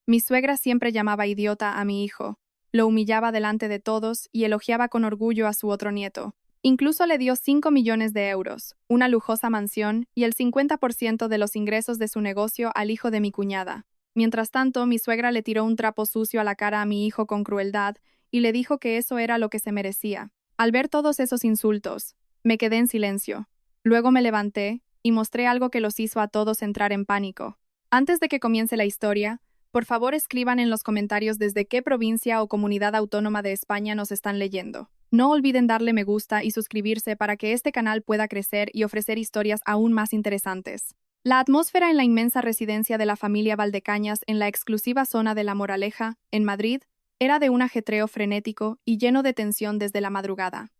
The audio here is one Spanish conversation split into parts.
Mi suegra siempre llamaba idiota a mi hijo, lo humillaba delante de todos y elogiaba con orgullo a su otro nieto. Incluso le dio 5 millones de euros, una lujosa mansión y el 50% de los ingresos de su negocio al hijo de mi cuñada. Mientras tanto, mi suegra le tiró un trapo sucio a la cara a mi hijo con crueldad y le dijo que eso era lo que se merecía. Al ver todos esos insultos, me quedé en silencio. Luego me levanté y mostré algo que los hizo a todos entrar en pánico. Antes de que comience la historia, por favor escriban en los comentarios desde qué provincia o comunidad autónoma de España nos están leyendo. No olviden darle me gusta y suscribirse para que este canal pueda crecer y ofrecer historias aún más interesantes. La atmósfera en la inmensa residencia de la familia Valdecañas en la exclusiva zona de La Moraleja, en Madrid, era de un ajetreo frenético y lleno de tensión desde la madrugada.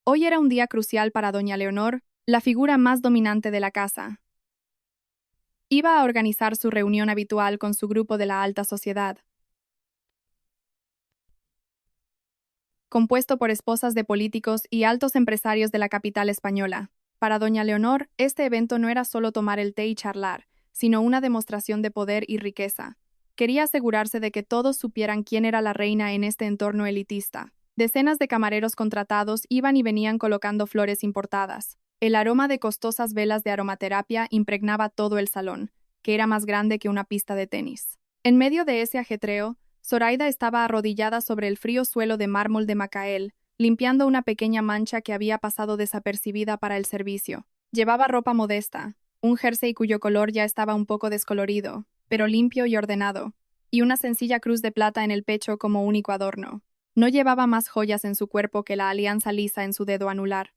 Hoy era un día crucial para doña Leonor, la figura más dominante de la casa. Iba a organizar su reunión habitual con su grupo de la alta sociedad, compuesto por esposas de políticos y altos empresarios de la capital española. Para doña Leonor, este evento no era solo tomar el té y charlar, sino una demostración de poder y riqueza. Quería asegurarse de que todos supieran quién era la reina en este entorno elitista. Decenas de camareros contratados iban y venían colocando flores importadas. El aroma de costosas velas de aromaterapia impregnaba todo el salón, que era más grande que una pista de tenis. En medio de ese ajetreo, Zoraida estaba arrodillada sobre el frío suelo de mármol de Macael, limpiando una pequeña mancha que había pasado desapercibida para el servicio. Llevaba ropa modesta, un jersey cuyo color ya estaba un poco descolorido, pero limpio y ordenado, y una sencilla cruz de plata en el pecho como único adorno. No llevaba más joyas en su cuerpo que la alianza lisa en su dedo anular.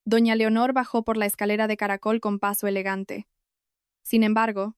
Doña Leonor bajó por la escalera de caracol con paso elegante. Sin embargo,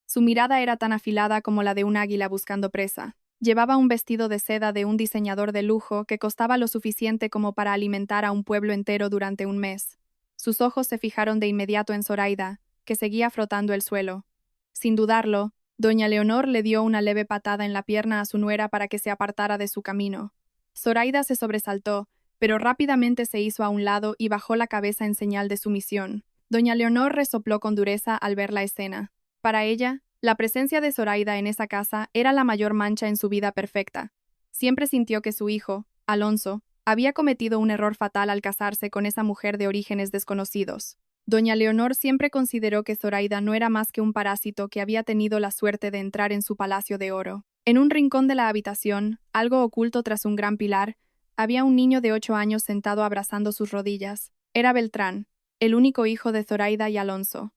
su mirada era tan afilada como la de un águila buscando presa. Llevaba un vestido de seda de un diseñador de lujo que costaba lo suficiente como para alimentar a un pueblo entero durante un mes. Sus ojos se fijaron de inmediato en Zoraida, que seguía frotando el suelo. Sin dudarlo, doña Leonor le dio una leve patada en la pierna a su nuera para que se apartara de su camino. Zoraida se sobresaltó, pero rápidamente se hizo a un lado y bajó la cabeza en señal de sumisión. Doña Leonor resopló con dureza al ver la escena. Para ella, la presencia de Zoraida en esa casa era la mayor mancha en su vida perfecta. Siempre sintió que su hijo, Alonso, había cometido un error fatal al casarse con esa mujer de orígenes desconocidos. Doña Leonor siempre consideró que Zoraida no era más que un parásito que había tenido la suerte de entrar en su palacio de oro. En un rincón de la habitación, algo oculto tras un gran pilar, había un niño de 8 años sentado abrazando sus rodillas. Era Beltrán, el único hijo de Zoraida y Alonso.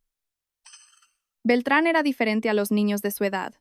Beltrán era diferente a los niños de su edad.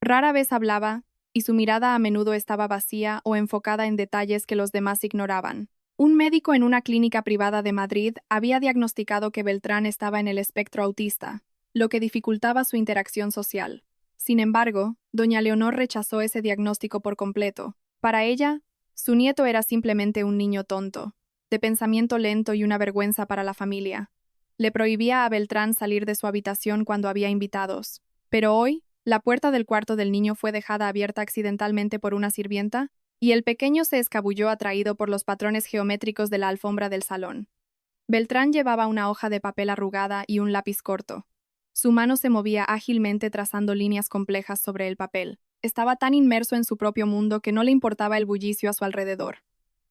Rara vez hablaba, y su mirada a menudo estaba vacía o enfocada en detalles que los demás ignoraban. Un médico en una clínica privada de Madrid había diagnosticado que Beltrán estaba en el espectro autista, lo que dificultaba su interacción social. Sin embargo, doña Leonor rechazó ese diagnóstico por completo. Para ella, su nieto era simplemente un niño tonto, de pensamiento lento y una vergüenza para la familia. Le prohibía a Beltrán salir de su habitación cuando había invitados. Pero hoy, la puerta del cuarto del niño fue dejada abierta accidentalmente por una sirvienta, y el pequeño se escabulló atraído por los patrones geométricos de la alfombra del salón. Beltrán llevaba una hoja de papel arrugada y un lápiz corto. Su mano se movía ágilmente trazando líneas complejas sobre el papel. Estaba tan inmerso en su propio mundo que no le importaba el bullicio a su alrededor.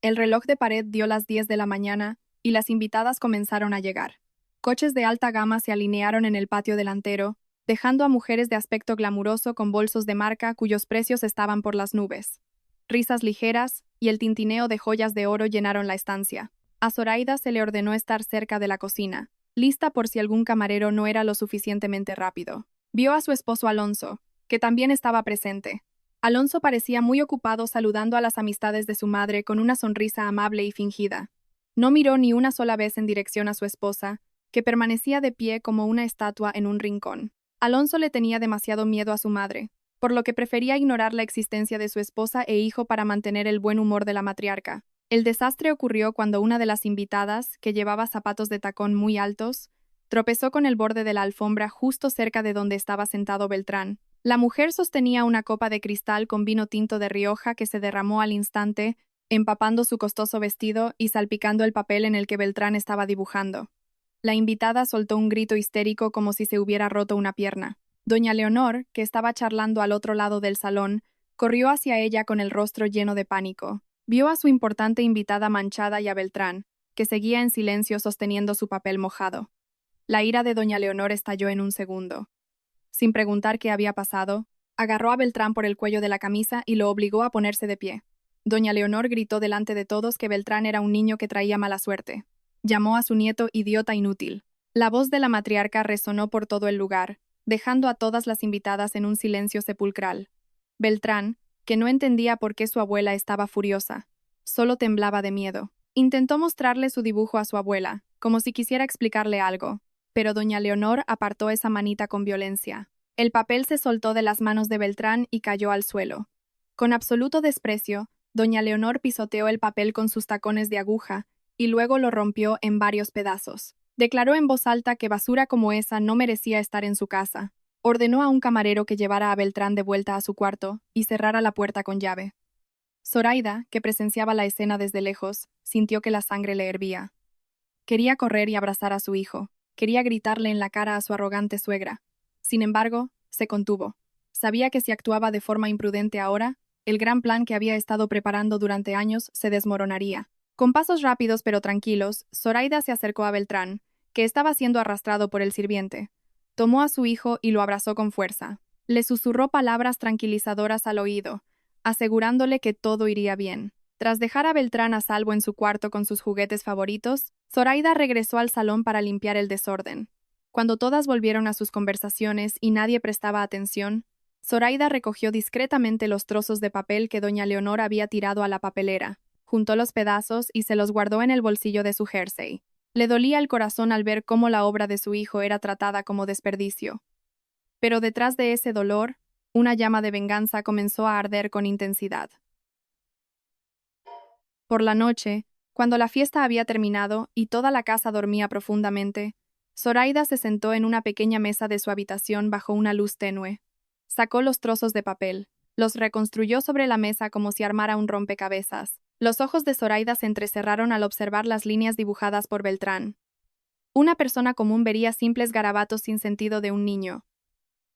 El reloj de pared dio las 10 de la mañana, y las invitadas comenzaron a llegar. Coches de alta gama se alinearon en el patio delantero, dejando a mujeres de aspecto glamuroso con bolsos de marca cuyos precios estaban por las nubes. Risas ligeras y el tintineo de joyas de oro llenaron la estancia. A Zoraida se le ordenó estar cerca de la cocina, lista por si algún camarero no era lo suficientemente rápido. Vio a su esposo Alonso, que también estaba presente. Alonso parecía muy ocupado saludando a las amistades de su madre con una sonrisa amable y fingida. No miró ni una sola vez en dirección a su esposa, que permanecía de pie como una estatua en un rincón. Alonso le tenía demasiado miedo a su madre, por lo que prefería ignorar la existencia de su esposa e hijo para mantener el buen humor de la matriarca. El desastre ocurrió cuando una de las invitadas, que llevaba zapatos de tacón muy altos, tropezó con el borde de la alfombra justo cerca de donde estaba sentado Beltrán. La mujer sostenía una copa de cristal con vino tinto de Rioja que se derramó al instante, empapando su costoso vestido y salpicando el papel en el que Beltrán estaba dibujando. La invitada soltó un grito histérico como si se hubiera roto una pierna. Doña Leonor, que estaba charlando al otro lado del salón, corrió hacia ella con el rostro lleno de pánico. Vio a su importante invitada manchada y a Beltrán, que seguía en silencio sosteniendo su papel mojado. La ira de doña Leonor estalló en un segundo. Sin preguntar qué había pasado, agarró a Beltrán por el cuello de la camisa y lo obligó a ponerse de pie. Doña Leonor gritó delante de todos que Beltrán era un niño que traía mala suerte. Llamó a su nieto idiota inútil. La voz de la matriarca resonó por todo el lugar, dejando a todas las invitadas en un silencio sepulcral. Beltrán, que no entendía por qué su abuela estaba furiosa, solo temblaba de miedo. Intentó mostrarle su dibujo a su abuela, como si quisiera explicarle algo, pero doña Leonor apartó esa manita con violencia. El papel se soltó de las manos de Beltrán y cayó al suelo. Con absoluto desprecio, doña Leonor pisoteó el papel con sus tacones de aguja y luego lo rompió en varios pedazos. Declaró en voz alta que basura como esa no merecía estar en su casa. Ordenó a un camarero que llevara a Beltrán de vuelta a su cuarto y cerrara la puerta con llave. Zoraida, que presenciaba la escena desde lejos, sintió que la sangre le hervía. Quería correr y abrazar a su hijo. Quería gritarle en la cara a su arrogante suegra. Sin embargo, se contuvo. Sabía que si actuaba de forma imprudente ahora, el gran plan que había estado preparando durante años se desmoronaría. Con pasos rápidos pero tranquilos, Zoraida se acercó a Beltrán, que estaba siendo arrastrado por el sirviente. Tomó a su hijo y lo abrazó con fuerza. Le susurró palabras tranquilizadoras al oído, asegurándole que todo iría bien. Tras dejar a Beltrán a salvo en su cuarto con sus juguetes favoritos, Zoraida regresó al salón para limpiar el desorden. Cuando todas volvieron a sus conversaciones y nadie prestaba atención, Zoraida recogió discretamente los trozos de papel que doña Leonor había tirado a la papelera, juntó los pedazos y se los guardó en el bolsillo de su jersey. Le dolía el corazón al ver cómo la obra de su hijo era tratada como desperdicio. Pero detrás de ese dolor, una llama de venganza comenzó a arder con intensidad. Por la noche, cuando la fiesta había terminado y toda la casa dormía profundamente, Zoraida se sentó en una pequeña mesa de su habitación bajo una luz tenue. Sacó los trozos de papel, los reconstruyó sobre la mesa como si armara un rompecabezas. Los ojos de Zoraida se entrecerraron al observar las líneas dibujadas por Beltrán. Una persona común vería simples garabatos sin sentido de un niño.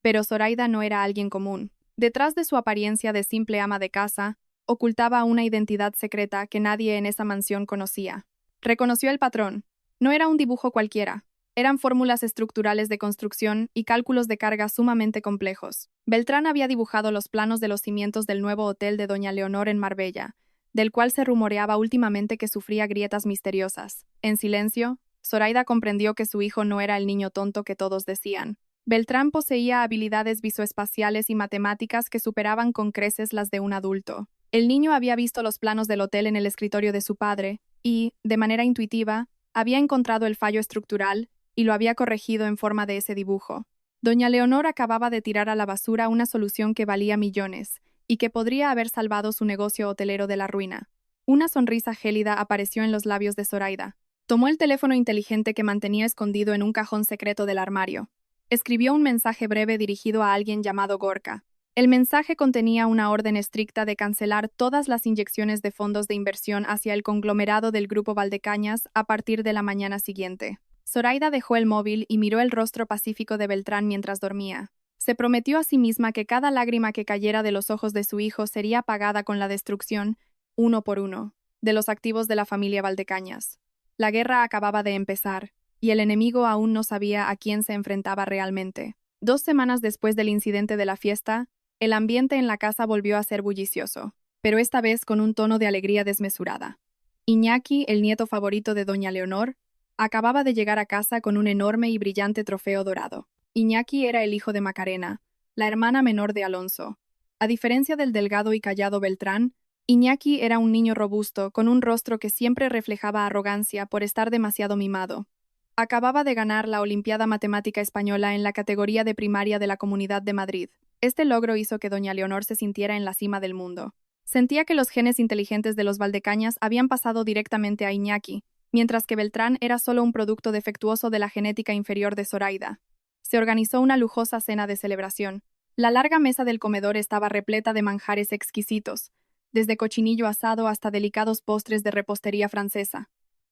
Pero Zoraida no era alguien común. Detrás de su apariencia de simple ama de casa, ocultaba una identidad secreta que nadie en esa mansión conocía. Reconoció el patrón. No era un dibujo cualquiera. Eran fórmulas estructurales de construcción y cálculos de carga sumamente complejos. Beltrán había dibujado los planos de los cimientos del nuevo hotel de doña Leonor en Marbella, del cual se rumoreaba últimamente que sufría grietas misteriosas. En silencio, Zoraida comprendió que su hijo no era el niño tonto que todos decían. Beltrán poseía habilidades visoespaciales y matemáticas que superaban con creces las de un adulto. El niño había visto los planos del hotel en el escritorio de su padre y, de manera intuitiva, había encontrado el fallo estructural y lo había corregido en forma de ese dibujo. Doña Leonor acababa de tirar a la basura una solución que valía millones y que podría haber salvado su negocio hotelero de la ruina. Una sonrisa gélida apareció en los labios de Zoraida. Tomó el teléfono inteligente que mantenía escondido en un cajón secreto del armario. Escribió un mensaje breve dirigido a alguien llamado Gorka. El mensaje contenía una orden estricta de cancelar todas las inyecciones de fondos de inversión hacia el conglomerado del Grupo Valdecañas a partir de la mañana siguiente. Zoraida dejó el móvil y miró el rostro pacífico de Beltrán mientras dormía. Se prometió a sí misma que cada lágrima que cayera de los ojos de su hijo sería pagada con la destrucción, uno por uno, de los activos de la familia Valdecañas. La guerra acababa de empezar, y el enemigo aún no sabía a quién se enfrentaba realmente. 2 semanas después del incidente de la fiesta, el ambiente en la casa volvió a ser bullicioso, pero esta vez con un tono de alegría desmesurada. Iñaki, el nieto favorito de doña Leonor, acababa de llegar a casa con un enorme y brillante trofeo dorado. Iñaki era el hijo de Macarena, la hermana menor de Alonso. A diferencia del delgado y callado Beltrán, Iñaki era un niño robusto, con un rostro que siempre reflejaba arrogancia por estar demasiado mimado. Acababa de ganar la Olimpiada Matemática Española en la categoría de primaria de la Comunidad de Madrid. Este logro hizo que doña Leonor se sintiera en la cima del mundo. Sentía que los genes inteligentes de los Valdecañas habían pasado directamente a Iñaki, mientras que Beltrán era solo un producto defectuoso de la genética inferior de Zoraida. Se organizó una lujosa cena de celebración. La larga mesa del comedor estaba repleta de manjares exquisitos, desde cochinillo asado hasta delicados postres de repostería francesa.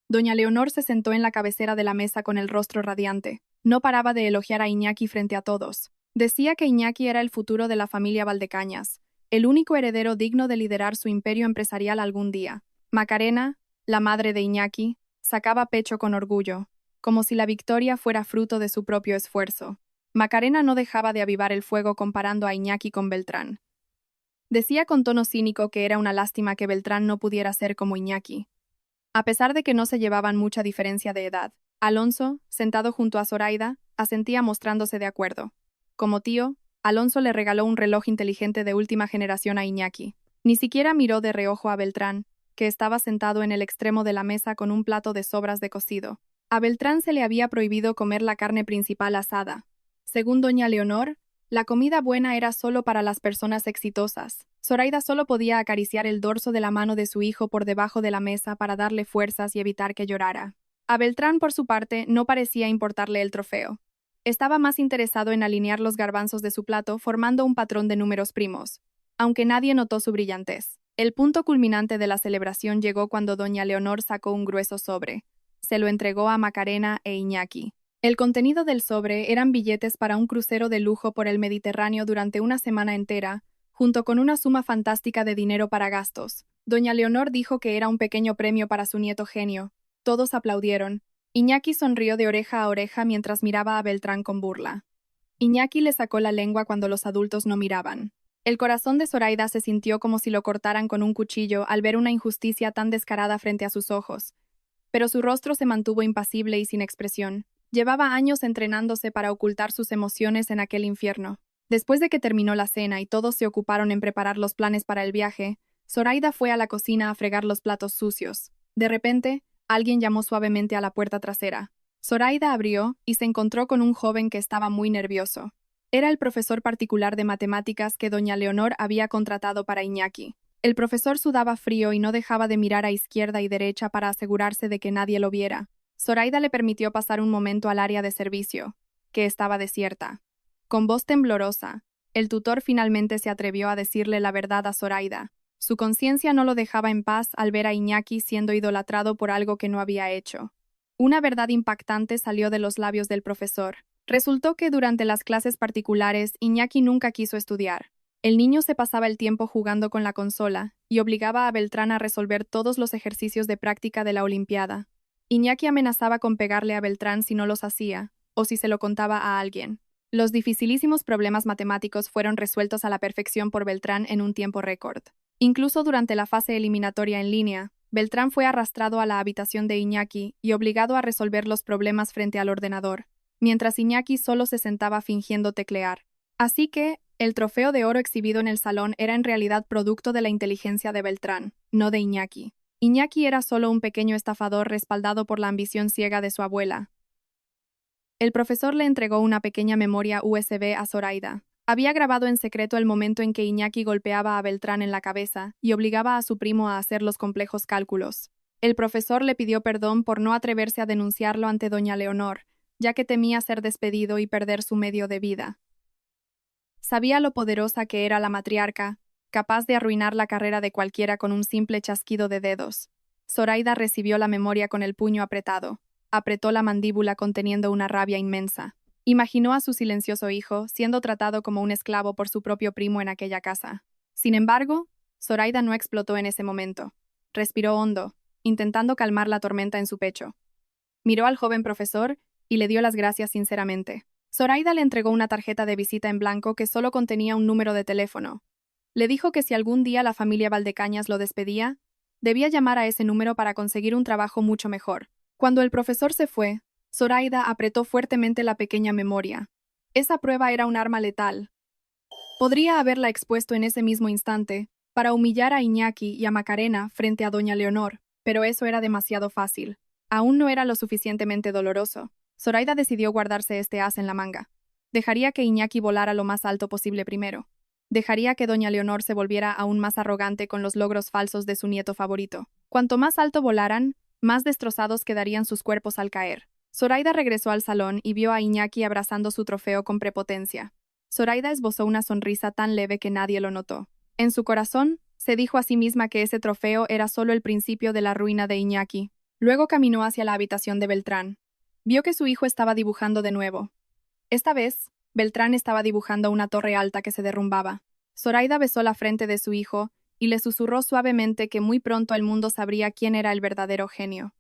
Doña Leonor se sentó en la cabecera de la mesa con el rostro radiante. No paraba de elogiar a Iñaki frente a todos. Decía que Iñaki era el futuro de la familia Valdecañas, el único heredero digno de liderar su imperio empresarial algún día. Macarena, la madre de Iñaki, sacaba pecho con orgullo, como si la victoria fuera fruto de su propio esfuerzo. Macarena no dejaba de avivar el fuego comparando a Iñaki con Beltrán. Decía con tono cínico que era una lástima que Beltrán no pudiera ser como Iñaki. A pesar de que no se llevaban mucha diferencia de edad, Alonso, sentado junto a Zoraida, asentía mostrándose de acuerdo. Como tío, Alonso le regaló un reloj inteligente de última generación a Iñaki. Ni siquiera miró de reojo a Beltrán, que estaba sentado en el extremo de la mesa con un plato de sobras de cocido. A Beltrán se le había prohibido comer la carne principal asada. Según doña Leonor, la comida buena era solo para las personas exitosas. Zoraida solo podía acariciar el dorso de la mano de su hijo por debajo de la mesa para darle fuerzas y evitar que llorara. A Beltrán, por su parte, no parecía importarle el trofeo. Estaba más interesado en alinear los garbanzos de su plato formando un patrón de números primos, aunque nadie notó su brillantez. El punto culminante de la celebración llegó cuando doña Leonor sacó un grueso sobre. Se lo entregó a Macarena e Iñaki. El contenido del sobre eran billetes para un crucero de lujo por el Mediterráneo durante una semana entera, junto con una suma fantástica de dinero para gastos. Doña Leonor dijo que era un pequeño premio para su nieto genio. Todos aplaudieron. Iñaki sonrió de oreja a oreja mientras miraba a Beltrán con burla. Iñaki le sacó la lengua cuando los adultos no miraban. El corazón de Zoraida se sintió como si lo cortaran con un cuchillo al ver una injusticia tan descarada frente a sus ojos. Pero su rostro se mantuvo impasible y sin expresión. Llevaba años entrenándose para ocultar sus emociones en aquel infierno. Después de que terminó la cena y todos se ocuparon en preparar los planes para el viaje, Zoraida fue a la cocina a fregar los platos sucios. De repente, alguien llamó suavemente a la puerta trasera. Zoraida abrió y se encontró con un joven que estaba muy nervioso. Era el profesor particular de matemáticas que doña Leonor había contratado para Iñaki. El profesor sudaba frío y no dejaba de mirar a izquierda y derecha para asegurarse de que nadie lo viera. Zoraida le permitió pasar un momento al área de servicio, que estaba desierta. Con voz temblorosa, el tutor finalmente se atrevió a decirle la verdad a Zoraida. Su conciencia no lo dejaba en paz al ver a Iñaki siendo idolatrado por algo que no había hecho. Una verdad impactante salió de los labios del profesor. Resultó que durante las clases particulares Iñaki nunca quiso estudiar. El niño se pasaba el tiempo jugando con la consola y obligaba a Beltrán a resolver todos los ejercicios de práctica de la Olimpiada. Iñaki amenazaba con pegarle a Beltrán si no los hacía, o si se lo contaba a alguien. Los dificilísimos problemas matemáticos fueron resueltos a la perfección por Beltrán en un tiempo récord. Incluso durante la fase eliminatoria en línea, Beltrán fue arrastrado a la habitación de Iñaki y obligado a resolver los problemas frente al ordenador, mientras Iñaki solo se sentaba fingiendo teclear. Así que, el trofeo de oro exhibido en el salón era en realidad producto de la inteligencia de Beltrán, no de Iñaki. Iñaki era solo un pequeño estafador respaldado por la ambición ciega de su abuela. El profesor le entregó una pequeña memoria USB a Zoraida. Había grabado en secreto el momento en que Iñaki golpeaba a Beltrán en la cabeza y obligaba a su primo a hacer los complejos cálculos. El profesor le pidió perdón por no atreverse a denunciarlo ante doña Leonor, ya que temía ser despedido y perder su medio de vida. Sabía lo poderosa que era la matriarca, capaz de arruinar la carrera de cualquiera con un simple chasquido de dedos. Zoraida recibió la memoria con el puño apretado. Apretó la mandíbula conteniendo una rabia inmensa. Imaginó a su silencioso hijo siendo tratado como un esclavo por su propio primo en aquella casa. Sin embargo, Zoraida no explotó en ese momento. Respiró hondo, intentando calmar la tormenta en su pecho. Miró al joven profesor y le dio las gracias sinceramente. Zoraida le entregó una tarjeta de visita en blanco que solo contenía un número de teléfono. Le dijo que si algún día la familia Valdecañas lo despedía, debía llamar a ese número para conseguir un trabajo mucho mejor. Cuando el profesor se fue, Zoraida apretó fuertemente la pequeña memoria. Esa prueba era un arma letal. Podría haberla expuesto en ese mismo instante, para humillar a Iñaki y a Macarena frente a doña Leonor, pero eso era demasiado fácil. Aún no era lo suficientemente doloroso. Zoraida decidió guardarse este as en la manga. Dejaría que Iñaki volara lo más alto posible primero. Dejaría que doña Leonor se volviera aún más arrogante con los logros falsos de su nieto favorito. Cuanto más alto volaran, más destrozados quedarían sus cuerpos al caer. Zoraida regresó al salón y vio a Iñaki abrazando su trofeo con prepotencia. Zoraida esbozó una sonrisa tan leve que nadie lo notó. En su corazón, se dijo a sí misma que ese trofeo era solo el principio de la ruina de Iñaki. Luego caminó hacia la habitación de Beltrán. Vio que su hijo estaba dibujando de nuevo. Esta vez, Beltrán estaba dibujando una torre alta que se derrumbaba. Zoraida besó la frente de su hijo y le susurró suavemente que muy pronto el mundo sabría quién era el verdadero genio.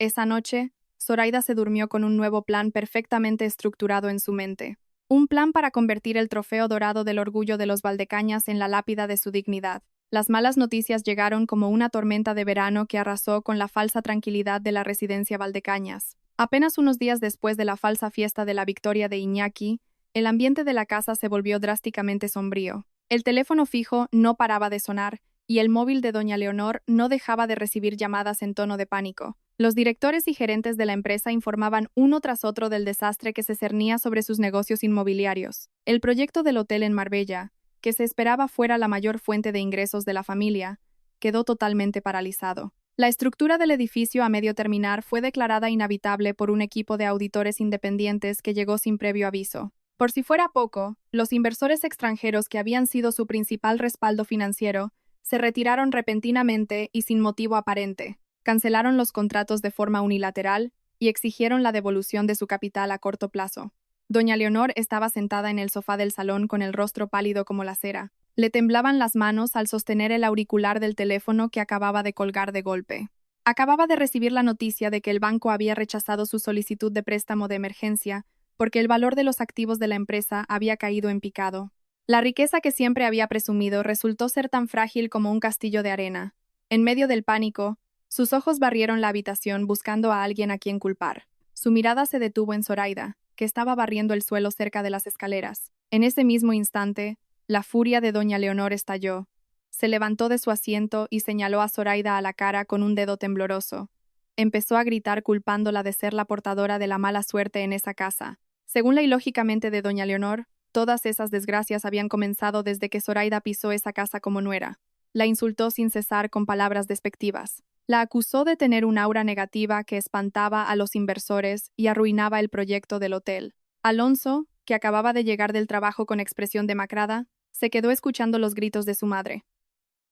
Esa noche, Zoraida se durmió con un nuevo plan perfectamente estructurado en su mente. Un plan para convertir el trofeo dorado del orgullo de los Valdecañas en la lápida de su dignidad. Las malas noticias llegaron como una tormenta de verano que arrasó con la falsa tranquilidad de la residencia Valdecañas. Apenas unos días después de la falsa fiesta de la victoria de Iñaki, el ambiente de la casa se volvió drásticamente sombrío. El teléfono fijo no paraba de sonar, y el móvil de doña Leonor no dejaba de recibir llamadas en tono de pánico. Los directores y gerentes de la empresa informaban uno tras otro del desastre que se cernía sobre sus negocios inmobiliarios. El proyecto del hotel en Marbella, que se esperaba fuera la mayor fuente de ingresos de la familia, quedó totalmente paralizado. La estructura del edificio a medio terminar fue declarada inhabitable por un equipo de auditores independientes que llegó sin previo aviso. Por si fuera poco, los inversores extranjeros que habían sido su principal respaldo financiero se retiraron repentinamente y sin motivo aparente, cancelaron los contratos de forma unilateral y exigieron la devolución de su capital a corto plazo. Doña Leonor estaba sentada en el sofá del salón con el rostro pálido como la cera. Le temblaban las manos al sostener el auricular del teléfono que acababa de colgar de golpe. Acababa de recibir la noticia de que el banco había rechazado su solicitud de préstamo de emergencia porque el valor de los activos de la empresa había caído en picado. La riqueza que siempre había presumido resultó ser tan frágil como un castillo de arena. En medio del pánico, sus ojos barrieron la habitación buscando a alguien a quien culpar. Su mirada se detuvo en Zoraida, que estaba barriendo el suelo cerca de las escaleras. En ese mismo instante, la furia de doña Leonor estalló. Se levantó de su asiento y señaló a Zoraida a la cara con un dedo tembloroso. Empezó a gritar culpándola de ser la portadora de la mala suerte en esa casa. Según la ilógica mente de doña Leonor, todas esas desgracias habían comenzado desde que Zoraida pisó esa casa como nuera. La insultó sin cesar con palabras despectivas. La acusó de tener un aura negativa que espantaba a los inversores y arruinaba el proyecto del hotel. Alonso, que acababa de llegar del trabajo con expresión demacrada, se quedó escuchando los gritos de su madre.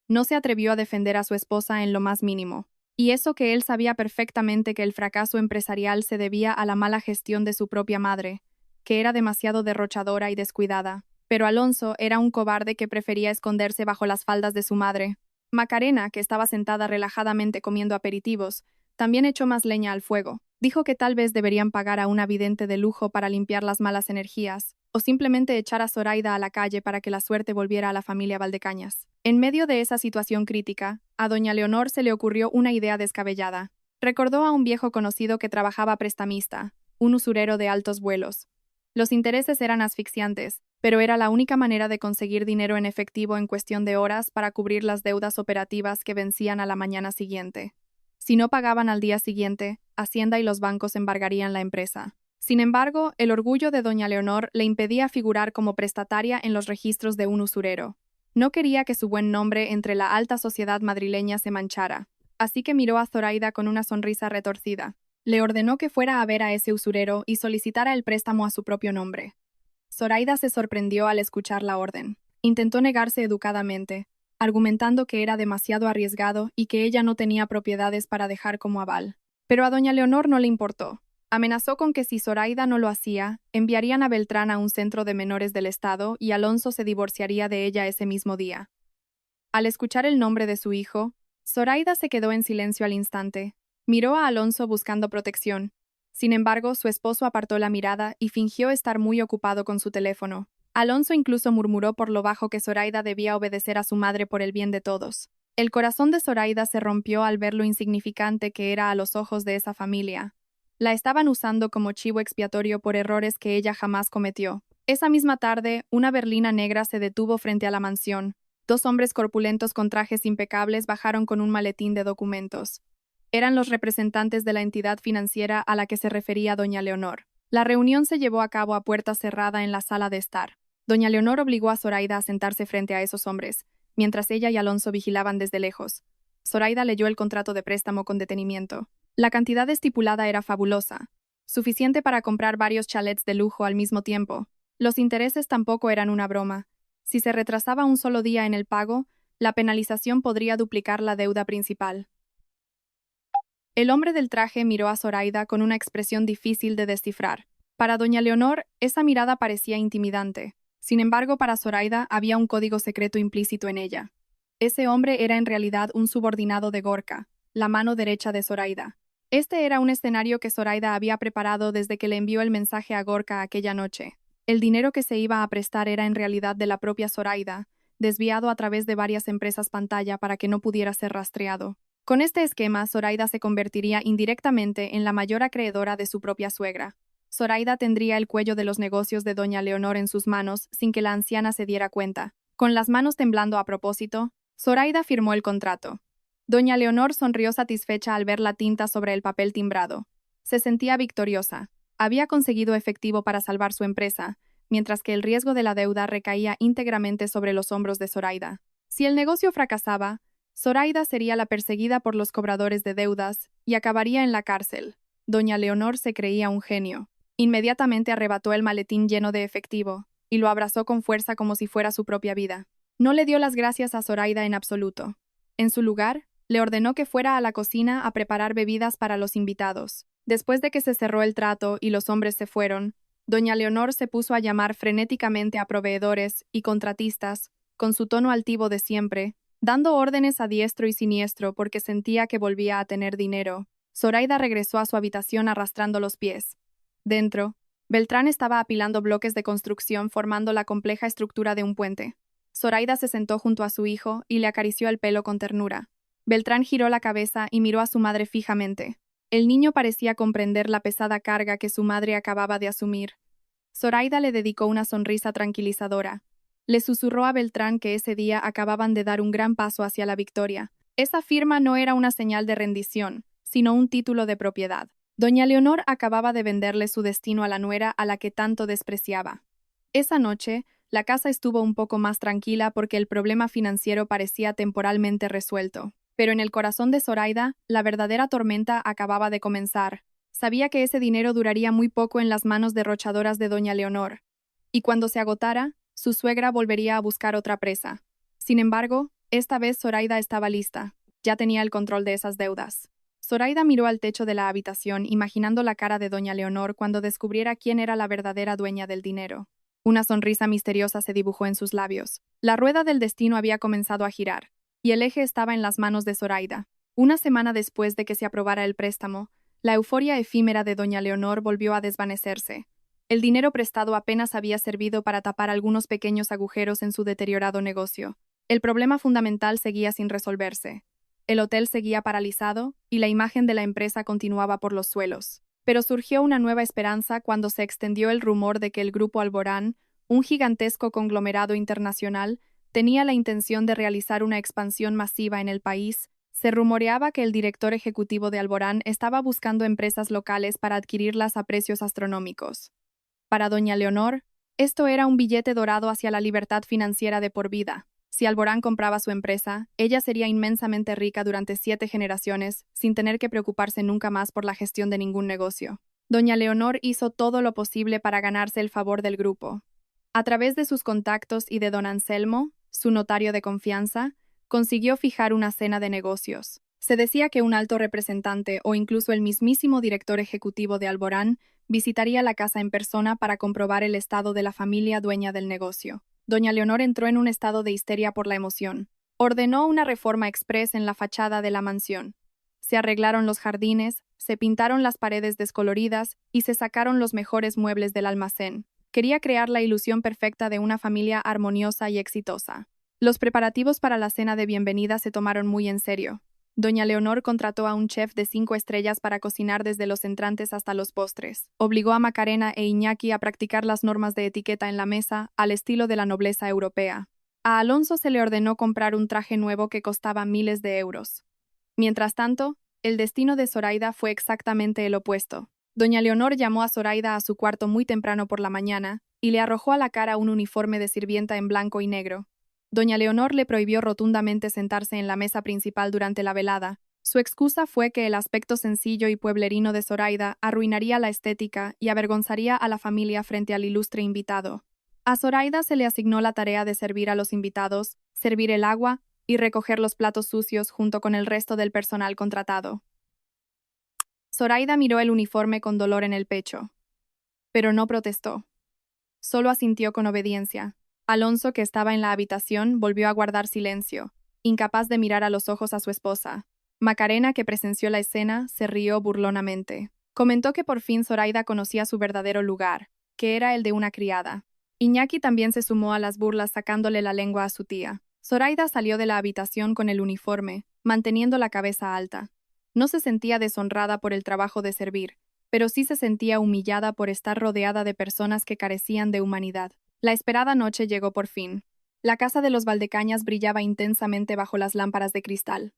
No se atrevió a defender a su esposa en lo más mínimo. Y eso que él sabía perfectamente que el fracaso empresarial se debía a la mala gestión de su propia madre, que era demasiado derrochadora y descuidada. Pero Alonso era un cobarde que prefería esconderse bajo las faldas de su madre. Macarena, que estaba sentada relajadamente comiendo aperitivos, también echó más leña al fuego. Dijo que tal vez deberían pagar a una vidente de lujo para limpiar las malas energías, o simplemente echar a Zoraida a la calle para que la suerte volviera a la familia Valdecañas. En medio de esa situación crítica, a doña Leonor se le ocurrió una idea descabellada. Recordó a un viejo conocido que trabajaba prestamista, un usurero de altos vuelos. Los intereses eran asfixiantes, pero era la única manera de conseguir dinero en efectivo en cuestión de horas para cubrir las deudas operativas que vencían a la mañana siguiente. Si no pagaban al día siguiente, Hacienda y los bancos embargarían la empresa. Sin embargo, el orgullo de doña Leonor le impedía figurar como prestataria en los registros de un usurero. No quería que su buen nombre entre la alta sociedad madrileña se manchara, así que miró a Zoraida con una sonrisa retorcida. Le ordenó que fuera a ver a ese usurero y solicitara el préstamo a su propio nombre. Zoraida se sorprendió al escuchar la orden. Intentó negarse educadamente, argumentando que era demasiado arriesgado y que ella no tenía propiedades para dejar como aval. Pero a doña Leonor no le importó. Amenazó con que si Zoraida no lo hacía, enviarían a Beltrán a un centro de menores del Estado y Alonso se divorciaría de ella ese mismo día. Al escuchar el nombre de su hijo, Zoraida se quedó en silencio al instante. Miró a Alonso buscando protección. Sin embargo, su esposo apartó la mirada y fingió estar muy ocupado con su teléfono. Alonso incluso murmuró por lo bajo que Zoraida debía obedecer a su madre por el bien de todos. El corazón de Zoraida se rompió al ver lo insignificante que era a los ojos de esa familia. La estaban usando como chivo expiatorio por errores que ella jamás cometió. Esa misma tarde, una berlina negra se detuvo frente a la mansión. Dos hombres corpulentos con trajes impecables bajaron con un maletín de documentos. Eran los representantes de la entidad financiera a la que se refería doña Leonor. La reunión se llevó a cabo a puerta cerrada en la sala de estar. Doña Leonor obligó a Zoraida a sentarse frente a esos hombres, mientras ella y Alonso vigilaban desde lejos. Zoraida leyó el contrato de préstamo con detenimiento. La cantidad estipulada era fabulosa, suficiente para comprar varios chalets de lujo al mismo tiempo. Los intereses tampoco eran una broma. Si se retrasaba un solo día en el pago, la penalización podría duplicar la deuda principal. El hombre del traje miró a Zoraida con una expresión difícil de descifrar. Para doña Leonor, esa mirada parecía intimidante. Sin embargo, para Zoraida había un código secreto implícito en ella. Ese hombre era en realidad un subordinado de Gorka, la mano derecha de Zoraida. Este era un escenario que Zoraida había preparado desde que le envió el mensaje a Gorka aquella noche. El dinero que se iba a prestar era en realidad de la propia Zoraida, desviado a través de varias empresas pantalla para que no pudiera ser rastreado. Con este esquema, Zoraida se convertiría indirectamente en la mayor acreedora de su propia suegra. Zoraida tendría el cuello de los negocios de doña Leonor en sus manos sin que la anciana se diera cuenta. Con las manos temblando a propósito, Zoraida firmó el contrato. Doña Leonor sonrió satisfecha al ver la tinta sobre el papel timbrado. Se sentía victoriosa. Había conseguido efectivo para salvar su empresa, mientras que el riesgo de la deuda recaía íntegramente sobre los hombros de Zoraida. Si el negocio fracasaba, Zoraida sería la perseguida por los cobradores de deudas y acabaría en la cárcel. Doña Leonor se creía un genio. Inmediatamente arrebató el maletín lleno de efectivo y lo abrazó con fuerza como si fuera su propia vida. No le dio las gracias a Zoraida en absoluto. En su lugar, le ordenó que fuera a la cocina a preparar bebidas para los invitados. Después de que se cerró el trato y los hombres se fueron, doña Leonor se puso a llamar frenéticamente a proveedores y contratistas, con su tono altivo de siempre, dando órdenes a diestro y siniestro porque sentía que volvía a tener dinero. Zoraida regresó a su habitación arrastrando los pies. Dentro, Beltrán estaba apilando bloques de construcción formando la compleja estructura de un puente. Zoraida se sentó junto a su hijo y le acarició el pelo con ternura. Beltrán giró la cabeza y miró a su madre fijamente. El niño parecía comprender la pesada carga que su madre acababa de asumir. Zoraida le dedicó una sonrisa tranquilizadora. Le susurró a Beltrán que ese día acababan de dar un gran paso hacia la victoria. Esa firma no era una señal de rendición, sino un título de propiedad. Doña Leonor acababa de venderle su destino a la nuera a la que tanto despreciaba. Esa noche, la casa estuvo un poco más tranquila porque el problema financiero parecía temporalmente resuelto. Pero en el corazón de Zoraida, la verdadera tormenta acababa de comenzar. Sabía que ese dinero duraría muy poco en las manos derrochadoras de doña Leonor. Y cuando se agotara, su suegra volvería a buscar otra presa. Sin embargo, esta vez Zoraida estaba lista. Ya tenía el control de esas deudas. Zoraida miró al techo de la habitación, imaginando la cara de doña Leonor cuando descubriera quién era la verdadera dueña del dinero. Una sonrisa misteriosa se dibujó en sus labios. La rueda del destino había comenzado a girar, y el eje estaba en las manos de Zoraida. Una semana después de que se aprobara el préstamo, la euforia efímera de doña Leonor volvió a desvanecerse. El dinero prestado apenas había servido para tapar algunos pequeños agujeros en su deteriorado negocio. El problema fundamental seguía sin resolverse. El hotel seguía paralizado y la imagen de la empresa continuaba por los suelos. Pero surgió una nueva esperanza cuando se extendió el rumor de que el Grupo Alborán, un gigantesco conglomerado internacional, tenía la intención de realizar una expansión masiva en el país. Se rumoreaba que el director ejecutivo de Alborán estaba buscando empresas locales para adquirirlas a precios astronómicos. Para doña Leonor, esto era un billete dorado hacia la libertad financiera de por vida. Si Alborán compraba su empresa, ella sería inmensamente rica durante 7 generaciones, sin tener que preocuparse nunca más por la gestión de ningún negocio. Doña Leonor hizo todo lo posible para ganarse el favor del grupo. A través de sus contactos y de don Anselmo, su notario de confianza, consiguió fijar una cena de negocios. Se decía que un alto representante o incluso el mismísimo director ejecutivo de Alborán visitaría la casa en persona para comprobar el estado de la familia dueña del negocio. Doña Leonor entró en un estado de histeria por la emoción. Ordenó una reforma exprés en la fachada de la mansión. Se arreglaron los jardines, se pintaron las paredes descoloridas y se sacaron los mejores muebles del almacén. Quería crear la ilusión perfecta de una familia armoniosa y exitosa. Los preparativos para la cena de bienvenida se tomaron muy en serio. Doña Leonor contrató a un chef de 5 estrellas para cocinar desde los entrantes hasta los postres. Obligó a Macarena e Iñaki a practicar las normas de etiqueta en la mesa, al estilo de la nobleza europea. A Alonso se le ordenó comprar un traje nuevo que costaba miles de euros. Mientras tanto, el destino de Zoraida fue exactamente el opuesto. Doña Leonor llamó a Zoraida a su cuarto muy temprano por la mañana y le arrojó a la cara un uniforme de sirvienta en blanco y negro. Doña Leonor le prohibió rotundamente sentarse en la mesa principal durante la velada. Su excusa fue que el aspecto sencillo y pueblerino de Zoraida arruinaría la estética y avergonzaría a la familia frente al ilustre invitado. A Zoraida se le asignó la tarea de servir a los invitados, servir el agua y recoger los platos sucios junto con el resto del personal contratado. Zoraida miró el uniforme con dolor en el pecho. pero no protestó. Solo asintió con obediencia. Alonso, que estaba en la habitación, volvió a guardar silencio, incapaz de mirar a los ojos a su esposa. Macarena, que presenció la escena, se rió burlonamente. Comentó que por fin Zoraida conocía su verdadero lugar, que era el de una criada. Iñaki también se sumó a las burlas sacándole la lengua a su tía. Zoraida salió de la habitación con el uniforme, manteniendo la cabeza alta. No se sentía deshonrada por el trabajo de servir, pero sí se sentía humillada por estar rodeada de personas que carecían de humanidad. La esperada noche llegó por fin. La casa de los Valdecañas brillaba intensamente bajo las lámparas de cristal.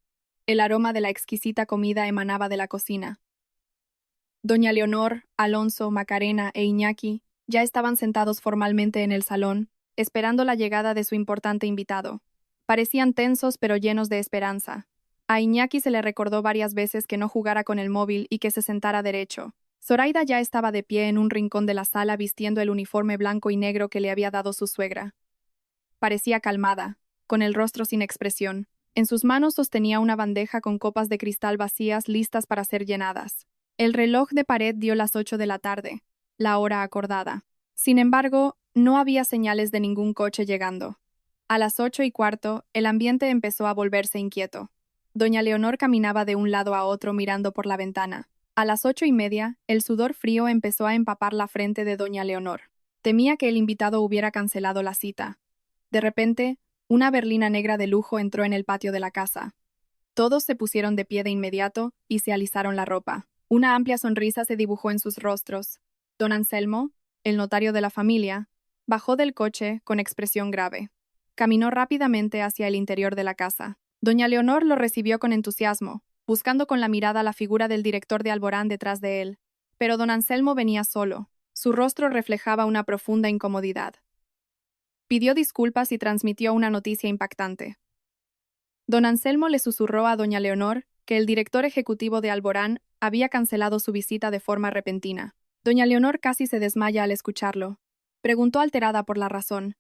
El aroma de la exquisita comida emanaba de la cocina. Doña Leonor, Alonso, Macarena e Iñaki ya estaban sentados formalmente en el salón, esperando la llegada de su importante invitado. Parecían tensos pero llenos de esperanza. A Iñaki se le recordó varias veces que no jugara con el móvil y que se sentara derecho. Zoraida ya estaba de pie en un rincón de la sala vistiendo el uniforme blanco y negro que le había dado su suegra. Parecía calmada, con el rostro sin expresión. En sus manos sostenía una bandeja con copas de cristal vacías listas para ser llenadas. El reloj de pared dio las 8 de la tarde, la hora acordada. Sin embargo, no había señales de ningún coche llegando. A las 8:15, el ambiente empezó a volverse inquieto. Doña Leonor caminaba de un lado a otro mirando por la ventana. A las 8:30, el sudor frío empezó a empapar la frente de doña Leonor. Temía que el invitado hubiera cancelado la cita. De repente, una berlina negra de lujo entró en el patio de la casa. Todos se pusieron de pie de inmediato y se alisaron la ropa. Una amplia sonrisa se dibujó en sus rostros. Don Anselmo, el notario de la familia, bajó del coche con expresión grave. Caminó rápidamente hacia el interior de la casa. Doña Leonor lo recibió con entusiasmo, buscando con la mirada la figura del director de Alborán detrás de él. Pero don Anselmo venía solo. Su rostro reflejaba una profunda incomodidad. Pidió disculpas y transmitió una noticia impactante. Don Anselmo le susurró a doña Leonor que el director ejecutivo de Alborán había cancelado su visita de forma repentina. Doña Leonor casi se desmaya al escucharlo. Preguntó alterada por la razón.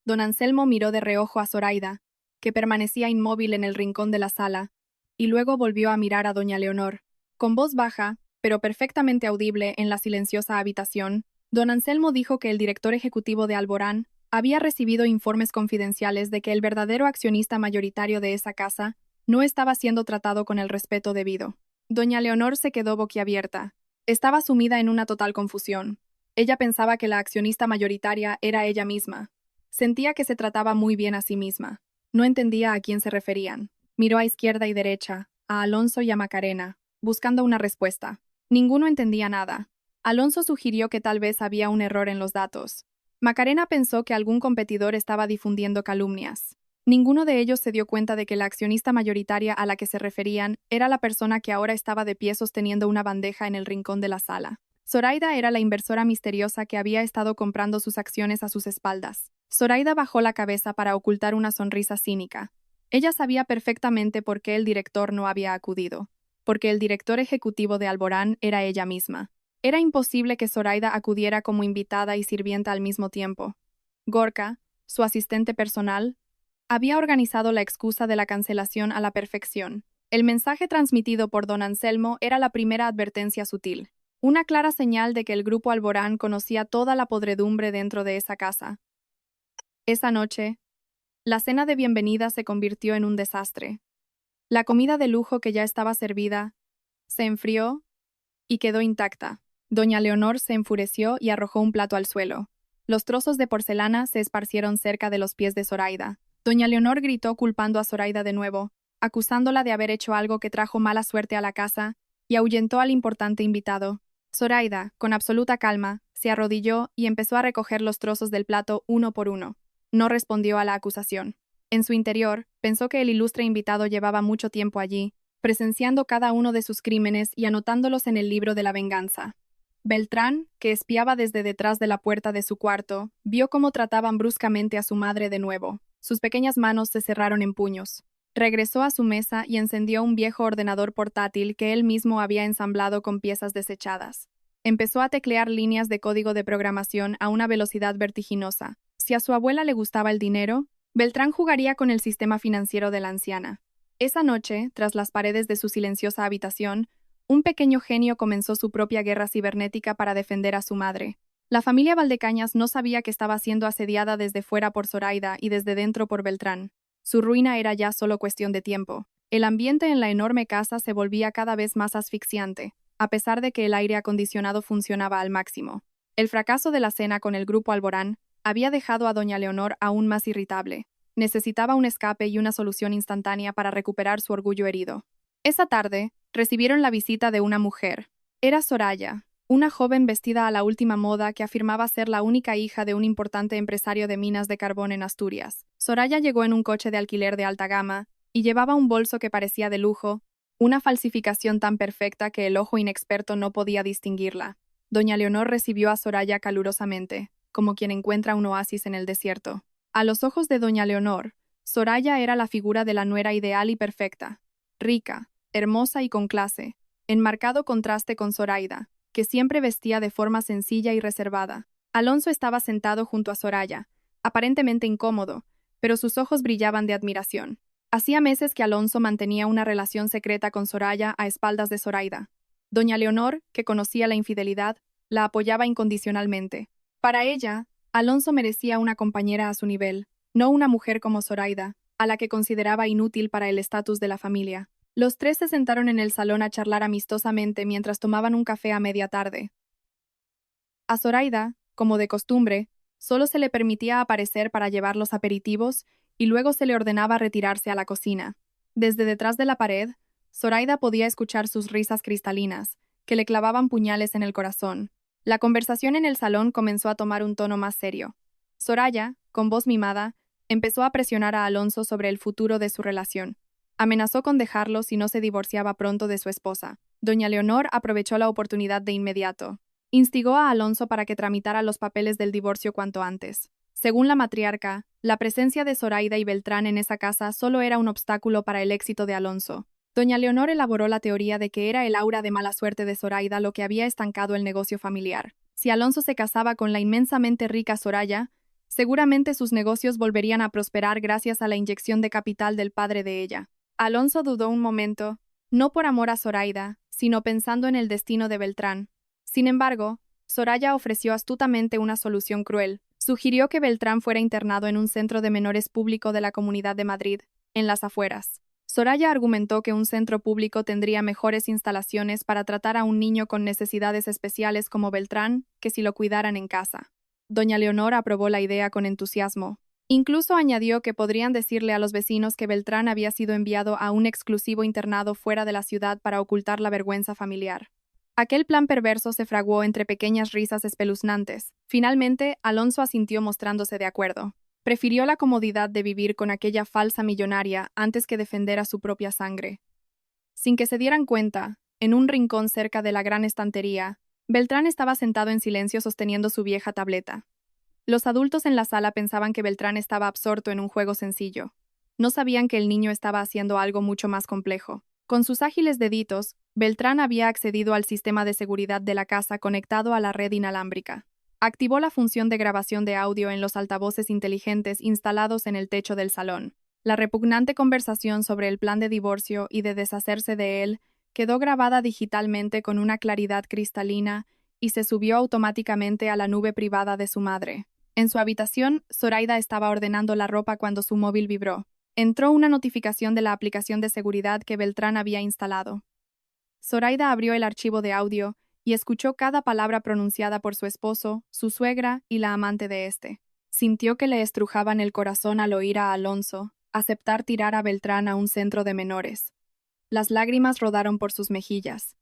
Don Anselmo miró de reojo a Zoraida, que permanecía inmóvil en el rincón de la sala, y luego volvió a mirar a doña Leonor. Con voz baja, pero perfectamente audible en la silenciosa habitación, don Anselmo dijo que el director ejecutivo de Alborán había recibido informes confidenciales de que el verdadero accionista mayoritario de esa casa no estaba siendo tratado con el respeto debido. Doña Leonor se quedó boquiabierta. Estaba sumida en una total confusión. Ella pensaba que la accionista mayoritaria era ella misma. Sentía que se trataba muy bien a sí misma. No entendía a quién se referían. Miró a izquierda y derecha, a Alonso y a Macarena, buscando una respuesta. Ninguno entendía nada. Alonso sugirió que tal vez había un error en los datos. Macarena pensó que algún competidor estaba difundiendo calumnias. Ninguno de ellos se dio cuenta de que la accionista mayoritaria a la que se referían era la persona que ahora estaba de pie sosteniendo una bandeja en el rincón de la sala. Zoraida era la inversora misteriosa que había estado comprando sus acciones a sus espaldas. Zoraida bajó la cabeza para ocultar una sonrisa cínica. Ella sabía perfectamente por qué el director no había acudido. Porque el director ejecutivo de Alborán era ella misma. Era imposible que Zoraida acudiera como invitada y sirvienta al mismo tiempo. Gorka, su asistente personal, había organizado la excusa de la cancelación a la perfección. El mensaje transmitido por don Anselmo era la primera advertencia sutil. Una clara señal de que el grupo Alborán conocía toda la podredumbre dentro de esa casa. Esa noche, la cena de bienvenida se convirtió en un desastre. La comida de lujo que ya estaba servida se enfrió y quedó intacta. Doña Leonor se enfureció y arrojó un plato al suelo. Los trozos de porcelana se esparcieron cerca de los pies de Zoraida. Doña Leonor gritó culpando a Zoraida de nuevo, acusándola de haber hecho algo que trajo mala suerte a la casa, y ahuyentó al importante invitado. Zoraida, con absoluta calma, se arrodilló y empezó a recoger los trozos del plato uno por uno. No respondió a la acusación. En su interior, pensó que el ilustre invitado llevaba mucho tiempo allí, presenciando cada uno de sus crímenes y anotándolos en el libro de la venganza. Beltrán, que espiaba desde detrás de la puerta de su cuarto, vio cómo trataban bruscamente a su madre de nuevo. Sus pequeñas manos se cerraron en puños. Regresó a su mesa y encendió un viejo ordenador portátil que él mismo había ensamblado con piezas desechadas. Empezó a teclear líneas de código de programación a una velocidad vertiginosa. Si a su abuela le gustaba el dinero, Beltrán jugaría con el sistema financiero de la anciana. Esa noche, tras las paredes de su silenciosa habitación, un pequeño genio comenzó su propia guerra cibernética para defender a su madre. La familia Valdecañas no sabía que estaba siendo asediada desde fuera por Zoraida y desde dentro por Beltrán. Su ruina era ya solo cuestión de tiempo. El ambiente en la enorme casa se volvía cada vez más asfixiante, a pesar de que el aire acondicionado funcionaba al máximo. El fracaso de la cena con el grupo Alborán había dejado a doña Leonor aún más irritable. Necesitaba un escape y una solución instantánea para recuperar su orgullo herido. Esa tarde, recibieron la visita de una mujer. Era Soraya, una joven vestida a la última moda que afirmaba ser la única hija de un importante empresario de minas de carbón en Asturias. Soraya llegó en un coche de alquiler de alta gama y llevaba un bolso que parecía de lujo, una falsificación tan perfecta que el ojo inexperto no podía distinguirla. Doña Leonor recibió a Soraya calurosamente, como quien encuentra un oasis en el desierto. A los ojos de doña Leonor, Soraya era la figura de la nuera ideal y perfecta, rica, hermosa y con clase, en marcado contraste con Zoraida, que siempre vestía de forma sencilla y reservada. Alonso estaba sentado junto a Soraya, aparentemente incómodo, pero sus ojos brillaban de admiración. Hacía meses que Alonso mantenía una relación secreta con Soraya a espaldas de Zoraida. Doña Leonor, que conocía la infidelidad, la apoyaba incondicionalmente. Para ella, Alonso merecía una compañera a su nivel, no una mujer como Zoraida, a la que consideraba inútil para el estatus de la familia. Los tres se sentaron en el salón a charlar amistosamente mientras tomaban un café a media tarde. A Zoraida, como de costumbre, solo se le permitía aparecer para llevar los aperitivos y luego se le ordenaba retirarse a la cocina. Desde detrás de la pared, Zoraida podía escuchar sus risas cristalinas, que le clavaban puñales en el corazón. La conversación en el salón comenzó a tomar un tono más serio. Soraya, con voz mimada, empezó a presionar a Alonso sobre el futuro de su relación. Amenazó con dejarlo si no se divorciaba pronto de su esposa. Doña Leonor aprovechó la oportunidad de inmediato. Instigó a Alonso para que tramitara los papeles del divorcio cuanto antes. Según la matriarca, la presencia de Zoraida y Beltrán en esa casa solo era un obstáculo para el éxito de Alonso. Doña Leonor elaboró la teoría de que era el aura de mala suerte de Zoraida lo que había estancado el negocio familiar. Si Alonso se casaba con la inmensamente rica Soraya, seguramente sus negocios volverían a prosperar gracias a la inyección de capital del padre de ella. Alonso dudó un momento, no por amor a Zoraida, sino pensando en el destino de Beltrán. Sin embargo, Soraya ofreció astutamente una solución cruel. Sugirió que Beltrán fuera internado en un centro de menores público de la Comunidad de Madrid, en las afueras. Soraya argumentó que un centro público tendría mejores instalaciones para tratar a un niño con necesidades especiales como Beltrán que si lo cuidaran en casa. Doña Leonor aprobó la idea con entusiasmo. Incluso añadió que podrían decirle a los vecinos que Beltrán había sido enviado a un exclusivo internado fuera de la ciudad para ocultar la vergüenza familiar. Aquel plan perverso se fraguó entre pequeñas risas espeluznantes. Finalmente, Alonso asintió mostrándose de acuerdo. Prefirió la comodidad de vivir con aquella falsa millonaria antes que defender a su propia sangre. Sin que se dieran cuenta, en un rincón cerca de la gran estantería, Beltrán estaba sentado en silencio sosteniendo su vieja tableta. Los adultos en la sala pensaban que Beltrán estaba absorto en un juego sencillo. No sabían que el niño estaba haciendo algo mucho más complejo. Con sus ágiles deditos, Beltrán había accedido al sistema de seguridad de la casa conectado a la red inalámbrica. Activó la función de grabación de audio en los altavoces inteligentes instalados en el techo del salón. La repugnante conversación sobre el plan de divorcio y de deshacerse de él quedó grabada digitalmente con una claridad cristalina y se subió automáticamente a la nube privada de su madre. En su habitación, Zoraida estaba ordenando la ropa cuando su móvil vibró. Entró una notificación de la aplicación de seguridad que Beltrán había instalado. Zoraida abrió el archivo de audio y escuchó cada palabra pronunciada por su esposo, su suegra y la amante de éste. Sintió que le estrujaban el corazón al oír a Alonso aceptar tirar a Beltrán a un centro de menores. Las lágrimas rodaron por sus mejillas,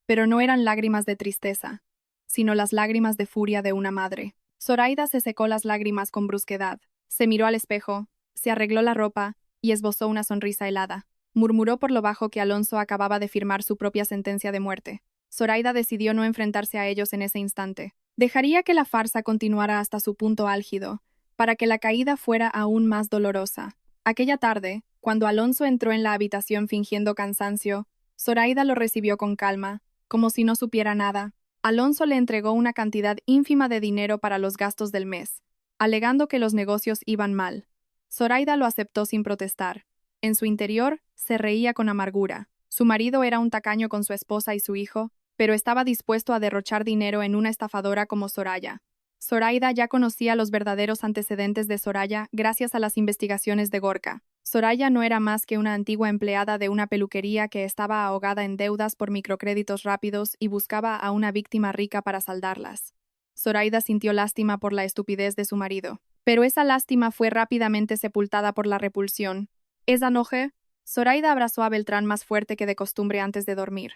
pero no eran lágrimas de tristeza, sino las lágrimas de furia de una madre. Zoraida se secó las lágrimas con brusquedad, se miró al espejo, se arregló la ropa y esbozó una sonrisa helada. Murmuró por lo bajo que Alonso acababa de firmar su propia sentencia de muerte. Zoraida decidió no enfrentarse a ellos en ese instante. Dejaría que la farsa continuara hasta su punto álgido, para que la caída fuera aún más dolorosa. Aquella tarde, cuando Alonso entró en la habitación fingiendo cansancio, Zoraida lo recibió con calma, como si no supiera nada. Alonso le entregó una cantidad ínfima de dinero para los gastos del mes, alegando que los negocios iban mal. Zoraida lo aceptó sin protestar. En su interior, se reía con amargura. Su marido era un tacaño con su esposa y su hijo, pero estaba dispuesto a derrochar dinero en una estafadora como Soraya. Zoraida ya conocía los verdaderos antecedentes de Soraya gracias a las investigaciones de Gorka. Soraya no era más que una antigua empleada de una peluquería que estaba ahogada en deudas por microcréditos rápidos y buscaba a una víctima rica para saldarlas. Zoraida sintió lástima por la estupidez de su marido, pero esa lástima fue rápidamente sepultada por la repulsión. Esa noche, Zoraida abrazó a Beltrán más fuerte que de costumbre antes de dormir.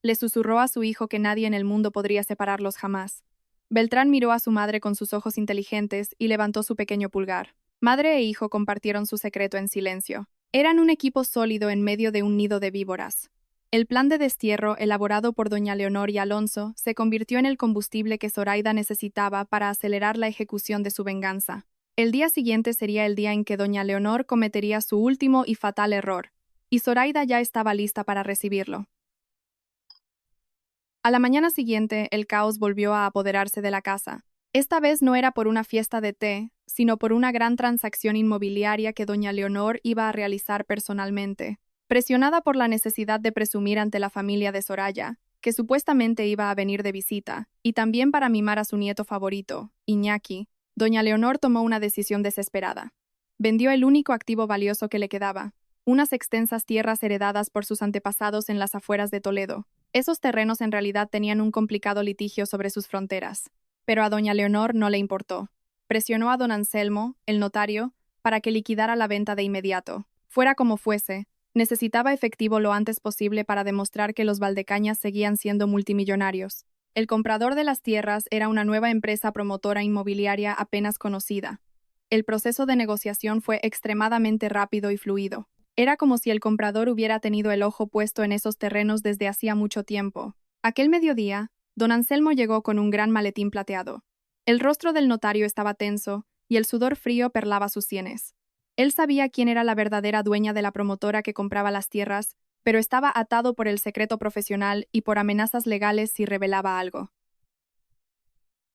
Le susurró a su hijo que nadie en el mundo podría separarlos jamás. Beltrán miró a su madre con sus ojos inteligentes y levantó su pequeño pulgar. Madre e hijo compartieron su secreto en silencio. Eran un equipo sólido en medio de un nido de víboras. El plan de destierro, elaborado por doña Leonor y Alonso, se convirtió en el combustible que Zoraida necesitaba para acelerar la ejecución de su venganza. El día siguiente sería el día en que doña Leonor cometería su último y fatal error, y Zoraida ya estaba lista para recibirlo. A la mañana siguiente, el caos volvió a apoderarse de la casa. Esta vez no era por una fiesta de té, sino por una gran transacción inmobiliaria que doña Leonor iba a realizar personalmente. Presionada por la necesidad de presumir ante la familia de Soraya, que supuestamente iba a venir de visita, y también para mimar a su nieto favorito, Iñaki, doña Leonor tomó una decisión desesperada. Vendió el único activo valioso que le quedaba, unas extensas tierras heredadas por sus antepasados en las afueras de Toledo. Esos terrenos en realidad tenían un complicado litigio sobre sus fronteras, pero a doña Leonor no le importó. Presionó a don Anselmo, el notario, para que liquidara la venta de inmediato. Fuera como fuese, necesitaba efectivo lo antes posible para demostrar que los Valdecañas seguían siendo multimillonarios. El comprador de las tierras era una nueva empresa promotora inmobiliaria apenas conocida. El proceso de negociación fue extremadamente rápido y fluido. Era como si el comprador hubiera tenido el ojo puesto en esos terrenos desde hacía mucho tiempo. Aquel mediodía, don Anselmo llegó con un gran maletín plateado. El rostro del notario estaba tenso y el sudor frío perlaba sus sienes. Él sabía quién era la verdadera dueña de la promotora que compraba las tierras, pero estaba atado por el secreto profesional y por amenazas legales si revelaba algo.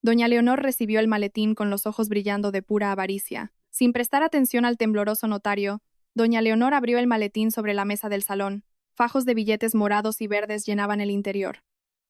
Doña Leonor recibió el maletín con los ojos brillando de pura avaricia. Sin prestar atención al tembloroso notario, doña Leonor abrió el maletín sobre la mesa del salón. Fajos de billetes morados y verdes llenaban el interior.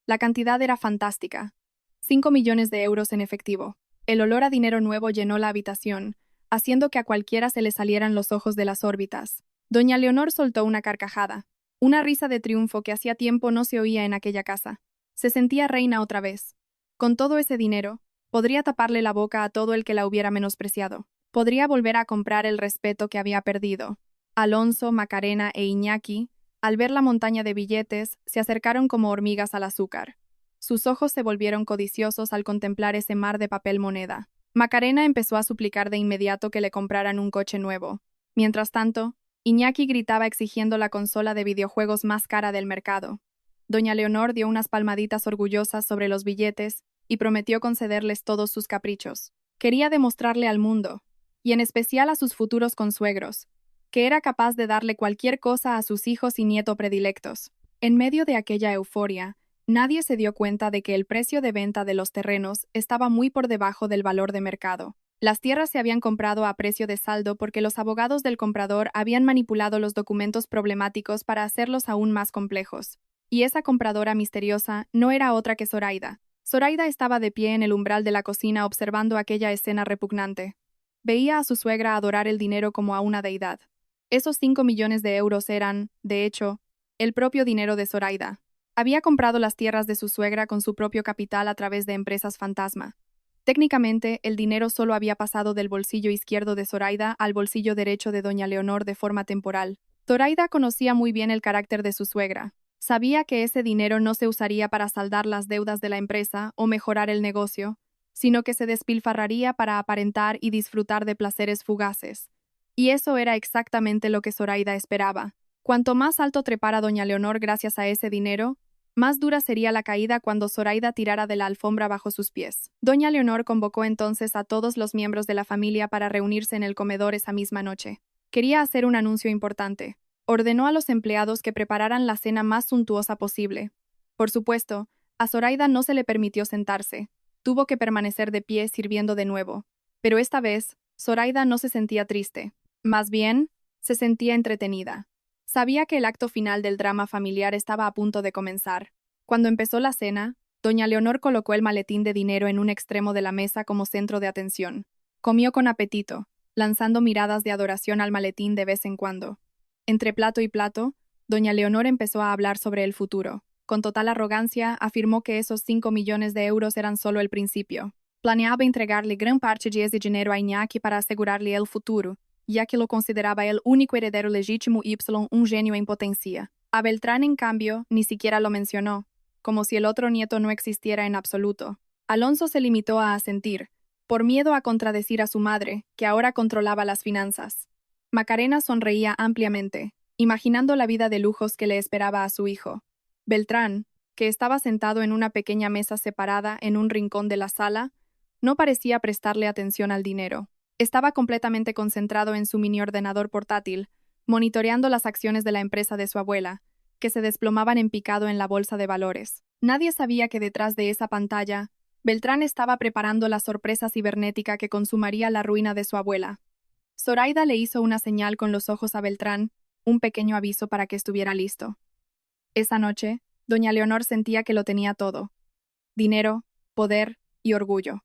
La cantidad era fantástica. 5 millones de euros en efectivo. El olor a dinero nuevo llenó la habitación, haciendo que a cualquiera se le salieran los ojos de las órbitas. Doña Leonor soltó una carcajada, una risa de triunfo que hacía tiempo no se oía en aquella casa. Se sentía reina otra vez. Con todo ese dinero, podría taparle la boca a todo el que la hubiera menospreciado. Podría volver a comprar el respeto que había perdido. Alonso, Macarena e Iñaki, al ver la montaña de billetes, se acercaron como hormigas al azúcar. Sus ojos se volvieron codiciosos al contemplar ese mar de papel moneda. Macarena empezó a suplicar de inmediato que le compraran un coche nuevo. Mientras tanto, Iñaki gritaba exigiendo la consola de videojuegos más cara del mercado. Doña Leonor dio unas palmaditas orgullosas sobre los billetes y prometió concederles todos sus caprichos. Quería demostrarle al mundo, y en especial a sus futuros consuegros, que era capaz de darle cualquier cosa a sus hijos y nieto predilectos. En medio de aquella euforia, nadie se dio cuenta de que el precio de venta de los terrenos estaba muy por debajo del valor de mercado. Las tierras se habían comprado a precio de saldo porque los abogados del comprador habían manipulado los documentos problemáticos para hacerlos aún más complejos. Y esa compradora misteriosa no era otra que Zoraida. Zoraida estaba de pie en el umbral de la cocina observando aquella escena repugnante. Veía a su suegra adorar el dinero como a una deidad. Esos 5 millones de euros eran, de hecho, el propio dinero de Zoraida. Había comprado las tierras de su suegra con su propio capital a través de empresas fantasma. Técnicamente, el dinero solo había pasado del bolsillo izquierdo de Zoraida al bolsillo derecho de doña Leonor de forma temporal. Zoraida conocía muy bien el carácter de su suegra. Sabía que ese dinero no se usaría para saldar las deudas de la empresa o mejorar el negocio, sino que se despilfarraría para aparentar y disfrutar de placeres fugaces. Y eso era exactamente lo que Zoraida esperaba. Cuanto más alto trepara doña Leonor gracias a ese dinero, más dura sería la caída cuando Zoraida tirara de la alfombra bajo sus pies. Doña Leonor convocó entonces a todos los miembros de la familia para reunirse en el comedor esa misma noche. Quería hacer un anuncio importante. Ordenó a los empleados que prepararan la cena más suntuosa posible. Por supuesto, a Zoraida no se le permitió sentarse. Tuvo que permanecer de pie sirviendo de nuevo. Pero esta vez, Zoraida no se sentía triste. Más bien, se sentía entretenida. Sabía que el acto final del drama familiar estaba a punto de comenzar. Cuando empezó la cena, Doña Leonor colocó el maletín de dinero en un extremo de la mesa como centro de atención. Comió con apetito, lanzando miradas de adoración al maletín de vez en cuando. Entre plato y plato, doña Leonor empezó a hablar sobre el futuro. Con total arrogancia, afirmó que esos 5 millones de euros eran solo el principio. Planeaba entregarle gran parte de ese dinero a Iñaki para asegurarle el futuro, ya que lo consideraba el único heredero legítimo y un genio en potencia. A Beltrán, en cambio, ni siquiera lo mencionó, como si el otro nieto no existiera en absoluto. Alonso se limitó a asentir, por miedo a contradecir a su madre, que ahora controlaba las finanzas. Macarena sonreía ampliamente, imaginando la vida de lujos que le esperaba a su hijo. Beltrán, que estaba sentado en una pequeña mesa separada en un rincón de la sala, no parecía prestarle atención al dinero. Estaba completamente concentrado en su mini ordenador portátil, monitoreando las acciones de la empresa de su abuela, que se desplomaban en picado en la bolsa de valores. Nadie sabía que detrás de esa pantalla, Beltrán estaba preparando la sorpresa cibernética que consumaría la ruina de su abuela. Zoraida le hizo una señal con los ojos a Beltrán, un pequeño aviso para que estuviera listo. Esa noche, doña Leonor sentía que lo tenía todo: dinero, poder y orgullo.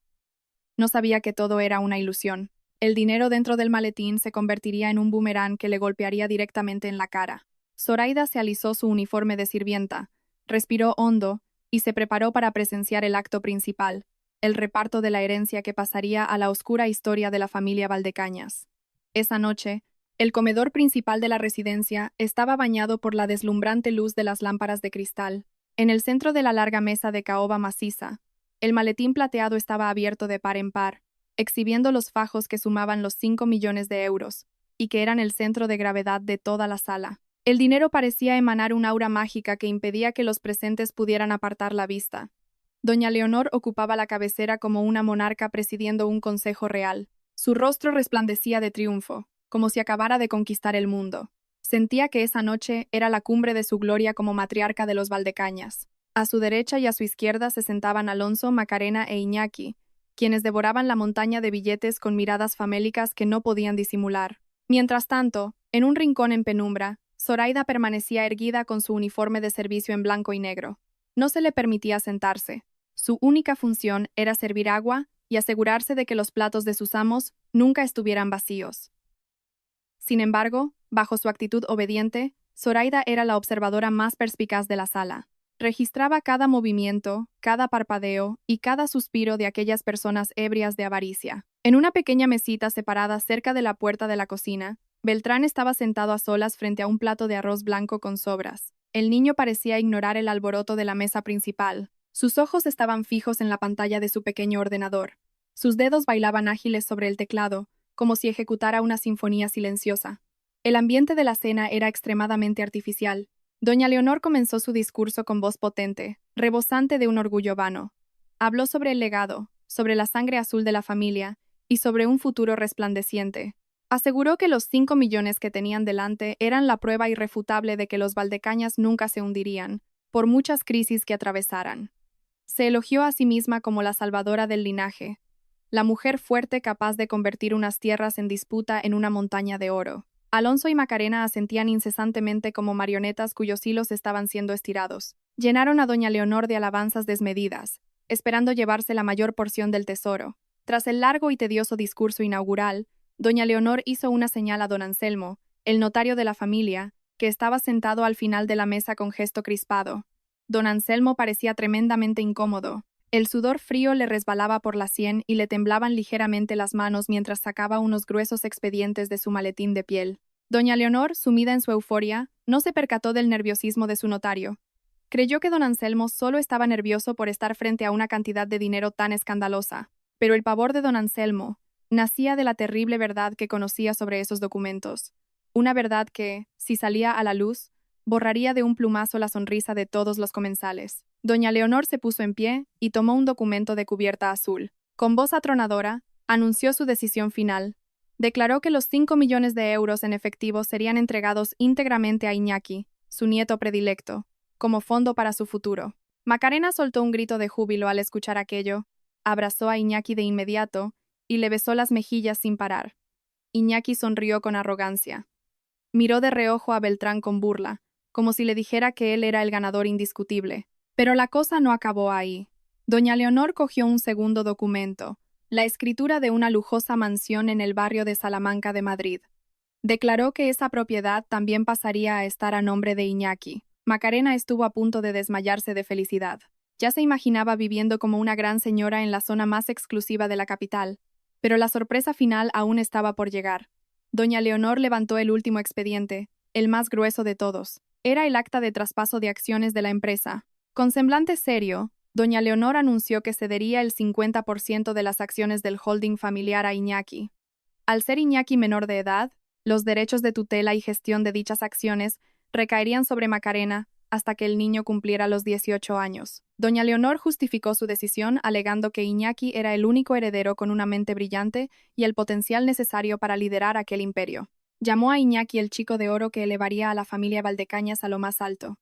No sabía que todo era una ilusión. El dinero dentro del maletín se convertiría en un boomerang que le golpearía directamente en la cara. Zoraida se alisó su uniforme de sirvienta, respiró hondo y se preparó para presenciar el acto principal, el reparto de la herencia que pasaría a la oscura historia de la familia Valdecañas. Esa noche, el comedor principal de la residencia estaba bañado por la deslumbrante luz de las lámparas de cristal. En el centro de la larga mesa de caoba maciza, el maletín plateado estaba abierto de par en par, exhibiendo los fajos que sumaban los 5 millones de euros, y que eran el centro de gravedad de toda la sala. El dinero parecía emanar un aura mágica que impedía que los presentes pudieran apartar la vista. Doña Leonor ocupaba la cabecera como una monarca presidiendo un consejo real. Su rostro resplandecía de triunfo, como si acabara de conquistar el mundo. Sentía que esa noche era la cumbre de su gloria como matriarca de los Valdecañas. A su derecha y a su izquierda se sentaban Alonso, Macarena e Iñaki, quienes devoraban la montaña de billetes con miradas famélicas que no podían disimular. Mientras tanto, en un rincón en penumbra, Zoraida permanecía erguida con su uniforme de servicio en blanco y negro. No se le permitía sentarse. Su única función era servir agua y asegurarse de que los platos de sus amos nunca estuvieran vacíos. Sin embargo, bajo su actitud obediente, Zoraida era la observadora más perspicaz de la sala. Registraba cada movimiento, cada parpadeo y cada suspiro de aquellas personas ebrias de avaricia. En una pequeña mesita separada cerca de la puerta de la cocina, Beltrán estaba sentado a solas frente a un plato de arroz blanco con sobras. El niño parecía ignorar el alboroto de la mesa principal. Sus ojos estaban fijos en la pantalla de su pequeño ordenador. Sus dedos bailaban ágiles sobre el teclado, como si ejecutara una sinfonía silenciosa. El ambiente de la cena era extremadamente artificial. Doña Leonor comenzó su discurso con voz potente, rebosante de un orgullo vano. Habló sobre el legado, sobre la sangre azul de la familia y sobre un futuro resplandeciente. Aseguró que los 5 millones que tenían delante eran la prueba irrefutable de que los Valdecañas nunca se hundirían, por muchas crisis que atravesaran. Se elogió a sí misma como la salvadora del linaje, la mujer fuerte capaz de convertir unas tierras en disputa en una montaña de oro. Alonso y Macarena asentían incesantemente como marionetas cuyos hilos estaban siendo estirados. Llenaron a doña Leonor de alabanzas desmedidas, esperando llevarse la mayor porción del tesoro. Tras el largo y tedioso discurso inaugural, doña Leonor hizo una señal a don Anselmo, el notario de la familia, que estaba sentado al final de la mesa con gesto crispado. Don Anselmo parecía tremendamente incómodo. El sudor frío le resbalaba por la sien y le temblaban ligeramente las manos mientras sacaba unos gruesos expedientes de su maletín de piel. Doña Leonor, sumida en su euforia, no se percató del nerviosismo de su notario. Creyó que don Anselmo solo estaba nervioso por estar frente a una cantidad de dinero tan escandalosa, pero el pavor de don Anselmo nacía de la terrible verdad que conocía sobre esos documentos. Una verdad que, si salía a la luz, borraría de un plumazo la sonrisa de todos los comensales. Doña Leonor se puso en pie y tomó un documento de cubierta azul. Con voz atronadora, anunció su decisión final. Declaró que los 5 millones de euros en efectivo serían entregados íntegramente a Iñaki, su nieto predilecto, como fondo para su futuro. Macarena soltó un grito de júbilo al escuchar aquello, abrazó a Iñaki de inmediato y le besó las mejillas sin parar. Iñaki sonrió con arrogancia. Miró de reojo a Beltrán con burla, como si le dijera que él era el ganador indiscutible. Pero la cosa no acabó ahí. Doña Leonor cogió un segundo documento, la escritura de una lujosa mansión en el barrio de Salamanca de Madrid. Declaró que esa propiedad también pasaría a estar a nombre de Iñaki. Macarena estuvo a punto de desmayarse de felicidad. Ya se imaginaba viviendo como una gran señora en la zona más exclusiva de la capital. Pero la sorpresa final aún estaba por llegar. Doña Leonor levantó el último expediente, el más grueso de todos. Era el acta de traspaso de acciones de la empresa. Con semblante serio, doña Leonor anunció que cedería el 50% de las acciones del holding familiar a Iñaki. Al ser Iñaki menor de edad, los derechos de tutela y gestión de dichas acciones recaerían sobre Macarena hasta que el niño cumpliera los 18 años. Doña Leonor justificó su decisión alegando que Iñaki era el único heredero con una mente brillante y el potencial necesario para liderar aquel imperio. Llamó a Iñaki el chico de oro que elevaría a la familia Valdecañas a lo más alto.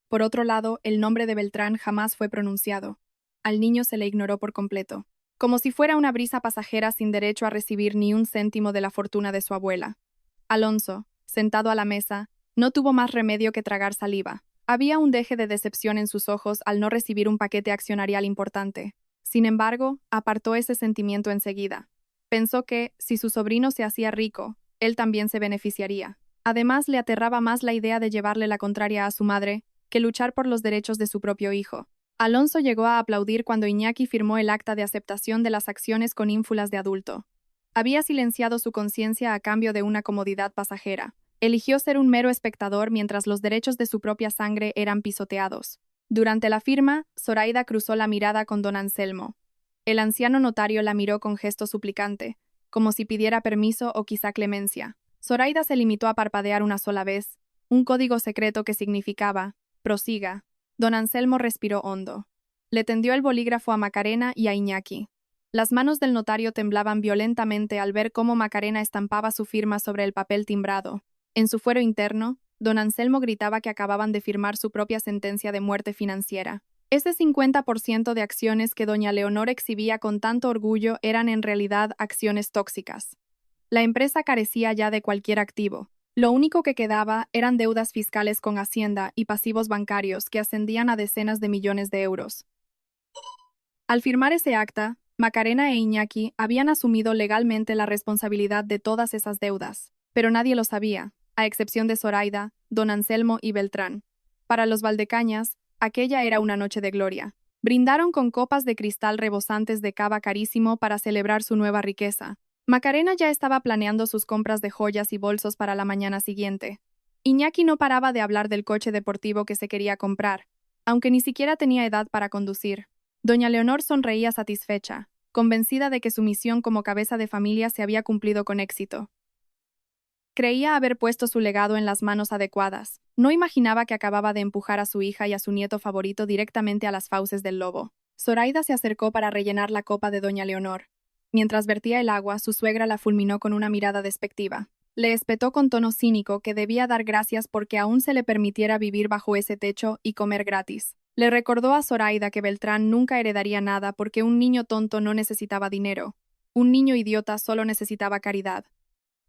Por otro lado, el nombre de Beltrán jamás fue pronunciado. Al niño se le ignoró por completo, como si fuera una brisa pasajera sin derecho a recibir ni un céntimo de la fortuna de su abuela. Alonso, sentado a la mesa, no tuvo más remedio que tragar saliva. Había un deje de decepción en sus ojos al no recibir un paquete accionarial importante. Sin embargo, apartó ese sentimiento enseguida. Pensó que, si su sobrino se hacía rico, él también se beneficiaría. Además, le aterraba más la idea de llevarle la contraria a su madre que luchar por los derechos de su propio hijo. Alonso llegó a aplaudir cuando Iñaki firmó el acta de aceptación de las acciones con ínfulas de adulto. Había silenciado su conciencia a cambio de una comodidad pasajera. Eligió ser un mero espectador mientras los derechos de su propia sangre eran pisoteados. Durante la firma, Zoraida cruzó la mirada con don Anselmo. El anciano notario la miró con gesto suplicante, como si pidiera permiso o quizá clemencia. Zoraida se limitó a parpadear una sola vez, un código secreto que significaba: prosiga. Don Anselmo respiró hondo. Le tendió el bolígrafo a Macarena y a Iñaki. Las manos del notario temblaban violentamente al ver cómo Macarena estampaba su firma sobre el papel timbrado. En su fuero interno, don Anselmo gritaba que acababan de firmar su propia sentencia de muerte financiera. Ese 50% de acciones que doña Leonor exhibía con tanto orgullo eran en realidad acciones tóxicas. La empresa carecía ya de cualquier activo. Lo único que quedaba eran deudas fiscales con Hacienda y pasivos bancarios que ascendían a decenas de millones de euros. Al firmar ese acta, Macarena e Iñaki habían asumido legalmente la responsabilidad de todas esas deudas, pero nadie lo sabía, a excepción de Zoraida, don Anselmo y Beltrán. Para los Valdecañas, aquella era una noche de gloria. Brindaron con copas de cristal rebosantes de cava carísimo para celebrar su nueva riqueza. Macarena ya estaba planeando sus compras de joyas y bolsos para la mañana siguiente. Iñaki no paraba de hablar del coche deportivo que se quería comprar, aunque ni siquiera tenía edad para conducir. Doña Leonor sonreía satisfecha, convencida de que su misión como cabeza de familia se había cumplido con éxito. Creía haber puesto su legado en las manos adecuadas. No imaginaba que acababa de empujar a su hija y a su nieto favorito directamente a las fauces del lobo. Zoraida se acercó para rellenar la copa de doña Leonor. Mientras vertía el agua, su suegra la fulminó con una mirada despectiva. Le espetó con tono cínico que debía dar gracias porque aún se le permitiera vivir bajo ese techo y comer gratis. Le recordó a Zoraida que Beltrán nunca heredaría nada porque un niño tonto no necesitaba dinero. Un niño idiota solo necesitaba caridad.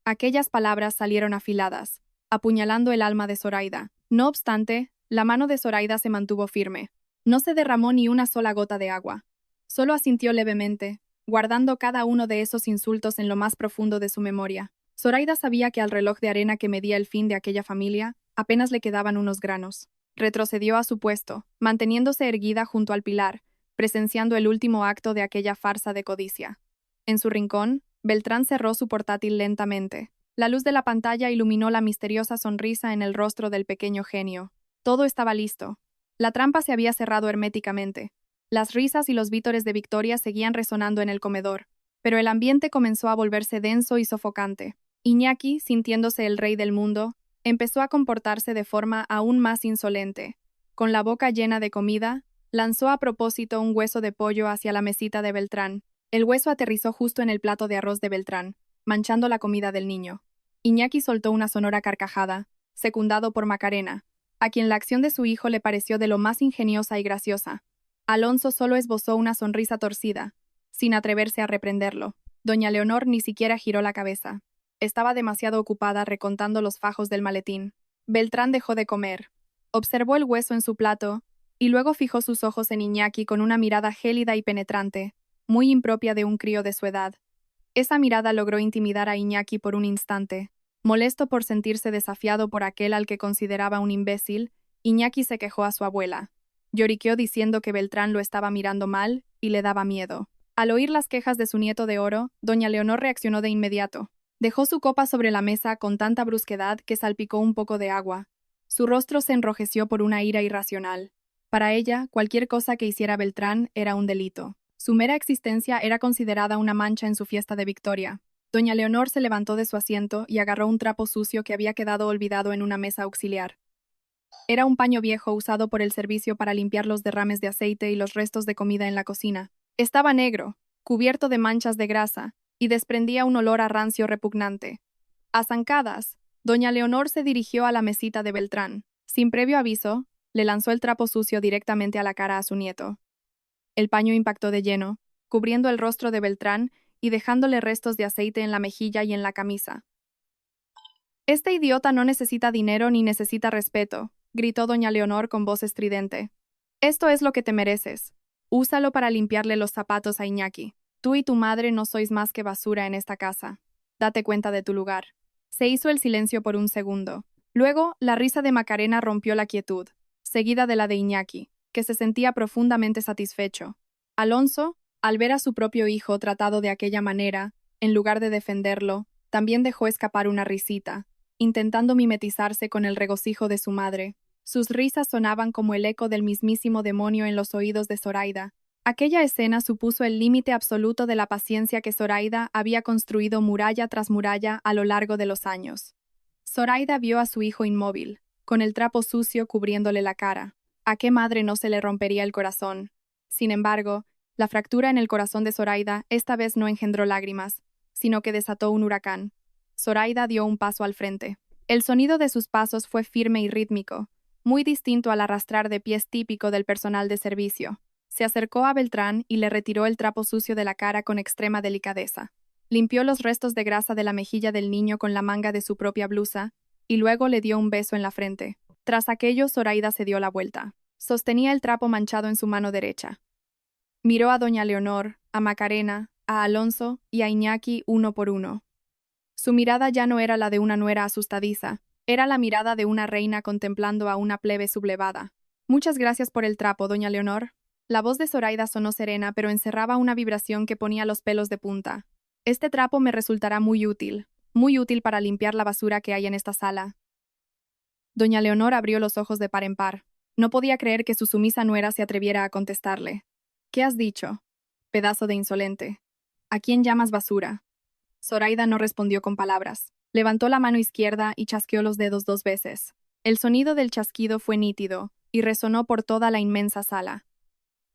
Aquellas palabras salieron afiladas, apuñalando el alma de Zoraida. No obstante, la mano de Zoraida se mantuvo firme. No se derramó ni una sola gota de agua. Solo asintió levemente, guardando cada uno de esos insultos en lo más profundo de su memoria. Zoraida sabía que al reloj de arena que medía el fin de aquella familia, apenas le quedaban unos granos. Retrocedió a su puesto, manteniéndose erguida junto al pilar, presenciando el último acto de aquella farsa de codicia. En su rincón, Beltrán cerró su portátil lentamente. La luz de la pantalla iluminó la misteriosa sonrisa en el rostro del pequeño genio. Todo estaba listo. La trampa se había cerrado herméticamente. Las risas y los vítores de victoria seguían resonando en el comedor, pero el ambiente comenzó a volverse denso y sofocante. Iñaki, sintiéndose el rey del mundo, empezó a comportarse de forma aún más insolente. Con la boca llena de comida, lanzó a propósito un hueso de pollo hacia la mesita de Beltrán. El hueso aterrizó justo en el plato de arroz de Beltrán, manchando la comida del niño. Iñaki soltó una sonora carcajada, secundado por Macarena, a quien la acción de su hijo le pareció de lo más ingeniosa y graciosa. Alonso solo esbozó una sonrisa torcida, sin atreverse a reprenderlo. Doña Leonor ni siquiera giró la cabeza. Estaba demasiado ocupada recontando los fajos del maletín. Beltrán dejó de comer. Observó el hueso en su plato y luego fijó sus ojos en Iñaki con una mirada gélida y penetrante, muy impropia de un crío de su edad. Esa mirada logró intimidar a Iñaki por un instante. Molesto por sentirse desafiado por aquel al que consideraba un imbécil, Iñaki se quejó a su abuela. Lloriqueó diciendo que Beltrán lo estaba mirando mal y le daba miedo. Al oír las quejas de su nieto de oro, doña Leonor reaccionó de inmediato. Dejó su copa sobre la mesa con tanta brusquedad que salpicó un poco de agua. Su rostro se enrojeció por una ira irracional. Para ella, cualquier cosa que hiciera Beltrán era un delito. Su mera existencia era considerada una mancha en su fiesta de victoria. Doña Leonor se levantó de su asiento y agarró un trapo sucio que había quedado olvidado en una mesa auxiliar. Era un paño viejo usado por el servicio para limpiar los derrames de aceite y los restos de comida en la cocina. Estaba negro, cubierto de manchas de grasa, y desprendía un olor a rancio repugnante. A zancadas, doña Leonor se dirigió a la mesita de Beltrán. Sin previo aviso, le lanzó el trapo sucio directamente a la cara a su nieto. El paño impactó de lleno, cubriendo el rostro de Beltrán y dejándole restos de aceite en la mejilla y en la camisa. «Este idiota no necesita dinero ni necesita respeto», gritó doña Leonor con voz estridente. «Esto es lo que te mereces. Úsalo para limpiarle los zapatos a Iñaki. Tú y tu madre no sois más que basura en esta casa. Date cuenta de tu lugar». Se hizo el silencio por un segundo. Luego, la risa de Macarena rompió la quietud, seguida de la de Iñaki, que se sentía profundamente satisfecho. Alonso, al ver a su propio hijo tratado de aquella manera, en lugar de defenderlo, también dejó escapar una risita, intentando mimetizarse con el regocijo de su madre. Sus risas sonaban como el eco del mismísimo demonio en los oídos de Zoraida. Aquella escena supuso el límite absoluto de la paciencia que Zoraida había construido muralla tras muralla a lo largo de los años. Zoraida vio a su hijo inmóvil, con el trapo sucio cubriéndole la cara. ¿A qué madre no se le rompería el corazón? Sin embargo, la fractura en el corazón de Zoraida esta vez no engendró lágrimas, sino que desató un huracán. Zoraida dio un paso al frente. El sonido de sus pasos fue firme y rítmico, muy distinto al arrastrar de pies típico del personal de servicio. Se acercó a Beltrán y le retiró el trapo sucio de la cara con extrema delicadeza. Limpió los restos de grasa de la mejilla del niño con la manga de su propia blusa, y luego le dio un beso en la frente. Tras aquello, Zoraida se dio la vuelta. Sostenía el trapo manchado en su mano derecha. Miró a doña Leonor, a Macarena, a Alonso y a Iñaki uno por uno. Su mirada ya no era la de una nuera asustadiza, era la mirada de una reina contemplando a una plebe sublevada. «Muchas gracias por el trapo, doña Leonor». La voz de Zoraida sonó serena, pero encerraba una vibración que ponía los pelos de punta. «Este trapo me resultará muy útil para limpiar la basura que hay en esta sala». Doña Leonor abrió los ojos de par en par. No podía creer que su sumisa nuera se atreviera a contestarle. «¿Qué has dicho? Pedazo de insolente. ¿A quién llamas basura?» Zoraida no respondió con palabras. Levantó la mano izquierda y chasqueó los dedos 2 veces. El sonido del chasquido fue nítido y resonó por toda la inmensa sala.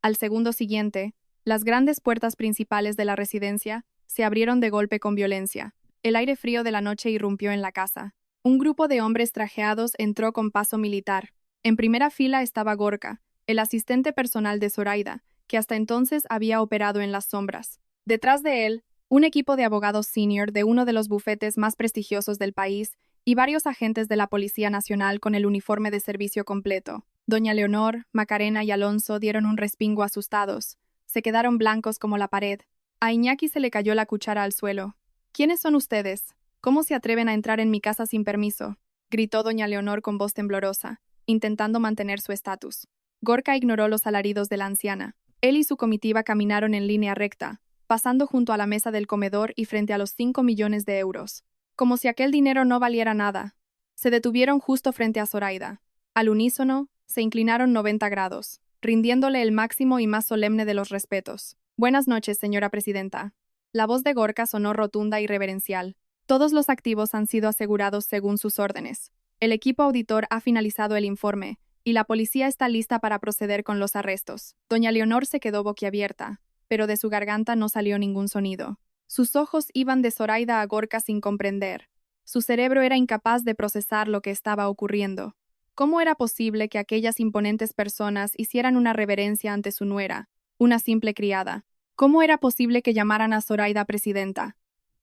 Al segundo siguiente, las grandes puertas principales de la residencia se abrieron de golpe con violencia. El aire frío de la noche irrumpió en la casa. Un grupo de hombres trajeados entró con paso militar. En primera fila estaba Gorka, el asistente personal de Zoraida, que hasta entonces había operado en las sombras. Detrás de él, un equipo de abogados senior de uno de los bufetes más prestigiosos del país y varios agentes de la Policía Nacional con el uniforme de servicio completo. Doña Leonor, Macarena y Alonso dieron un respingo asustados. Se quedaron blancos como la pared. A Iñaki se le cayó la cuchara al suelo. «¿Quiénes son ustedes? ¿Cómo se atreven a entrar en mi casa sin permiso?», gritó doña Leonor con voz temblorosa, intentando mantener su estatus. Gorka ignoró los alaridos de la anciana. Él y su comitiva caminaron en línea recta, pasando junto a la mesa del comedor y frente a los 5 millones de euros. Como si aquel dinero no valiera nada. Se detuvieron justo frente a Zoraida. Al unísono, se inclinaron 90 grados, rindiéndole el máximo y más solemne de los respetos. «Buenas noches, señora presidenta». La voz de Gorka sonó rotunda y reverencial. «Todos los activos han sido asegurados según sus órdenes. El equipo auditor ha finalizado el informe, y la policía está lista para proceder con los arrestos». Doña Leonor se quedó boquiabierta, pero de su garganta no salió ningún sonido. Sus ojos iban de Zoraida a Gorka sin comprender. Su cerebro era incapaz de procesar lo que estaba ocurriendo. ¿Cómo era posible que aquellas imponentes personas hicieran una reverencia ante su nuera, una simple criada? ¿Cómo era posible que llamaran a Zoraida presidenta?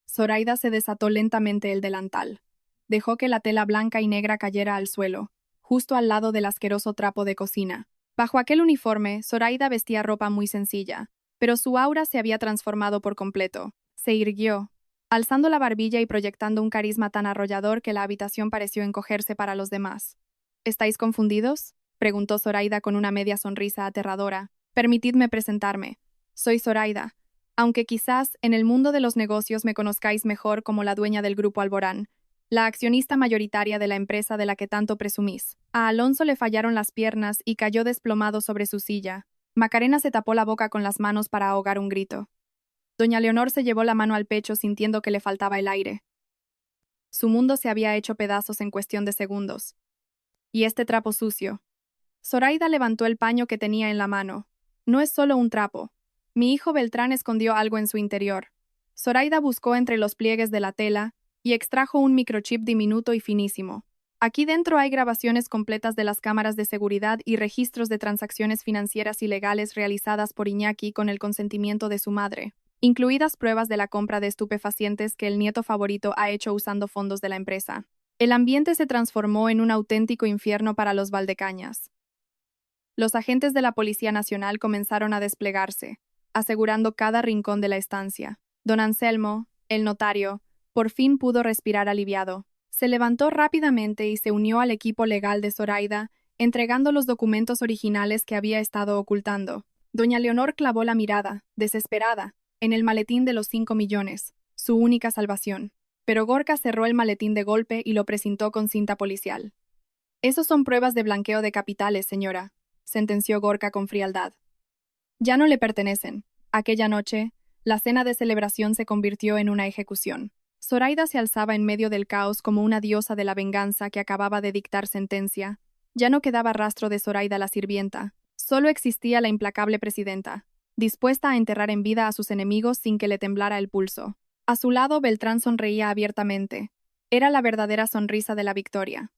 Zoraida se desató lentamente el delantal. Dejó que la tela blanca y negra cayera al suelo, justo al lado del asqueroso trapo de cocina. Bajo aquel uniforme, Zoraida vestía ropa muy sencilla, pero su aura se había transformado por completo. Se irguió, alzando la barbilla y proyectando un carisma tan arrollador que la habitación pareció encogerse para los demás. ¿Estáis confundidos?, preguntó Zoraida con una media sonrisa aterradora. Permitidme presentarme. Soy Zoraida, aunque quizás en el mundo de los negocios me conozcáis mejor como la dueña del Grupo Alborán, la accionista mayoritaria de la empresa de la que tanto presumís. A Alonso le fallaron las piernas y cayó desplomado sobre su silla. Macarena se tapó la boca con las manos para ahogar un grito. Doña Leonor se llevó la mano al pecho sintiendo que le faltaba el aire. Su mundo se había hecho pedazos en cuestión de segundos. ¿Y este trapo sucio? Zoraida levantó el paño que tenía en la mano. No es solo un trapo. Mi hijo Beltrán escondió algo en su interior. Zoraida buscó entre los pliegues de la tela y extrajo un microchip diminuto y finísimo. Aquí dentro hay grabaciones completas de las cámaras de seguridad y registros de transacciones financieras ilegales realizadas por Iñaki con el consentimiento de su madre, incluidas pruebas de la compra de estupefacientes que el nieto favorito ha hecho usando fondos de la empresa. El ambiente se transformó en un auténtico infierno para los Valdecañas. Los agentes de la Policía Nacional comenzaron a desplegarse, asegurando cada rincón de la estancia. Don Anselmo, el notario, por fin pudo respirar aliviado. Se levantó rápidamente y se unió al equipo legal de Zoraida, entregando los documentos originales que había estado ocultando. Doña Leonor clavó la mirada, desesperada, en el maletín de los 5 millones, su única salvación. Pero Gorka cerró el maletín de golpe y lo precintó con cinta policial. «Esos son pruebas de blanqueo de capitales, señora», sentenció Gorka con frialdad. «Ya no le pertenecen». Aquella noche, la cena de celebración se convirtió en una ejecución. Zoraida se alzaba en medio del caos como una diosa de la venganza que acababa de dictar sentencia. Ya no quedaba rastro de Zoraida la sirvienta. Solo existía la implacable presidenta, dispuesta a enterrar en vida a sus enemigos sin que le temblara el pulso. A su lado, Beltrán sonreía abiertamente. Era la verdadera sonrisa de la victoria.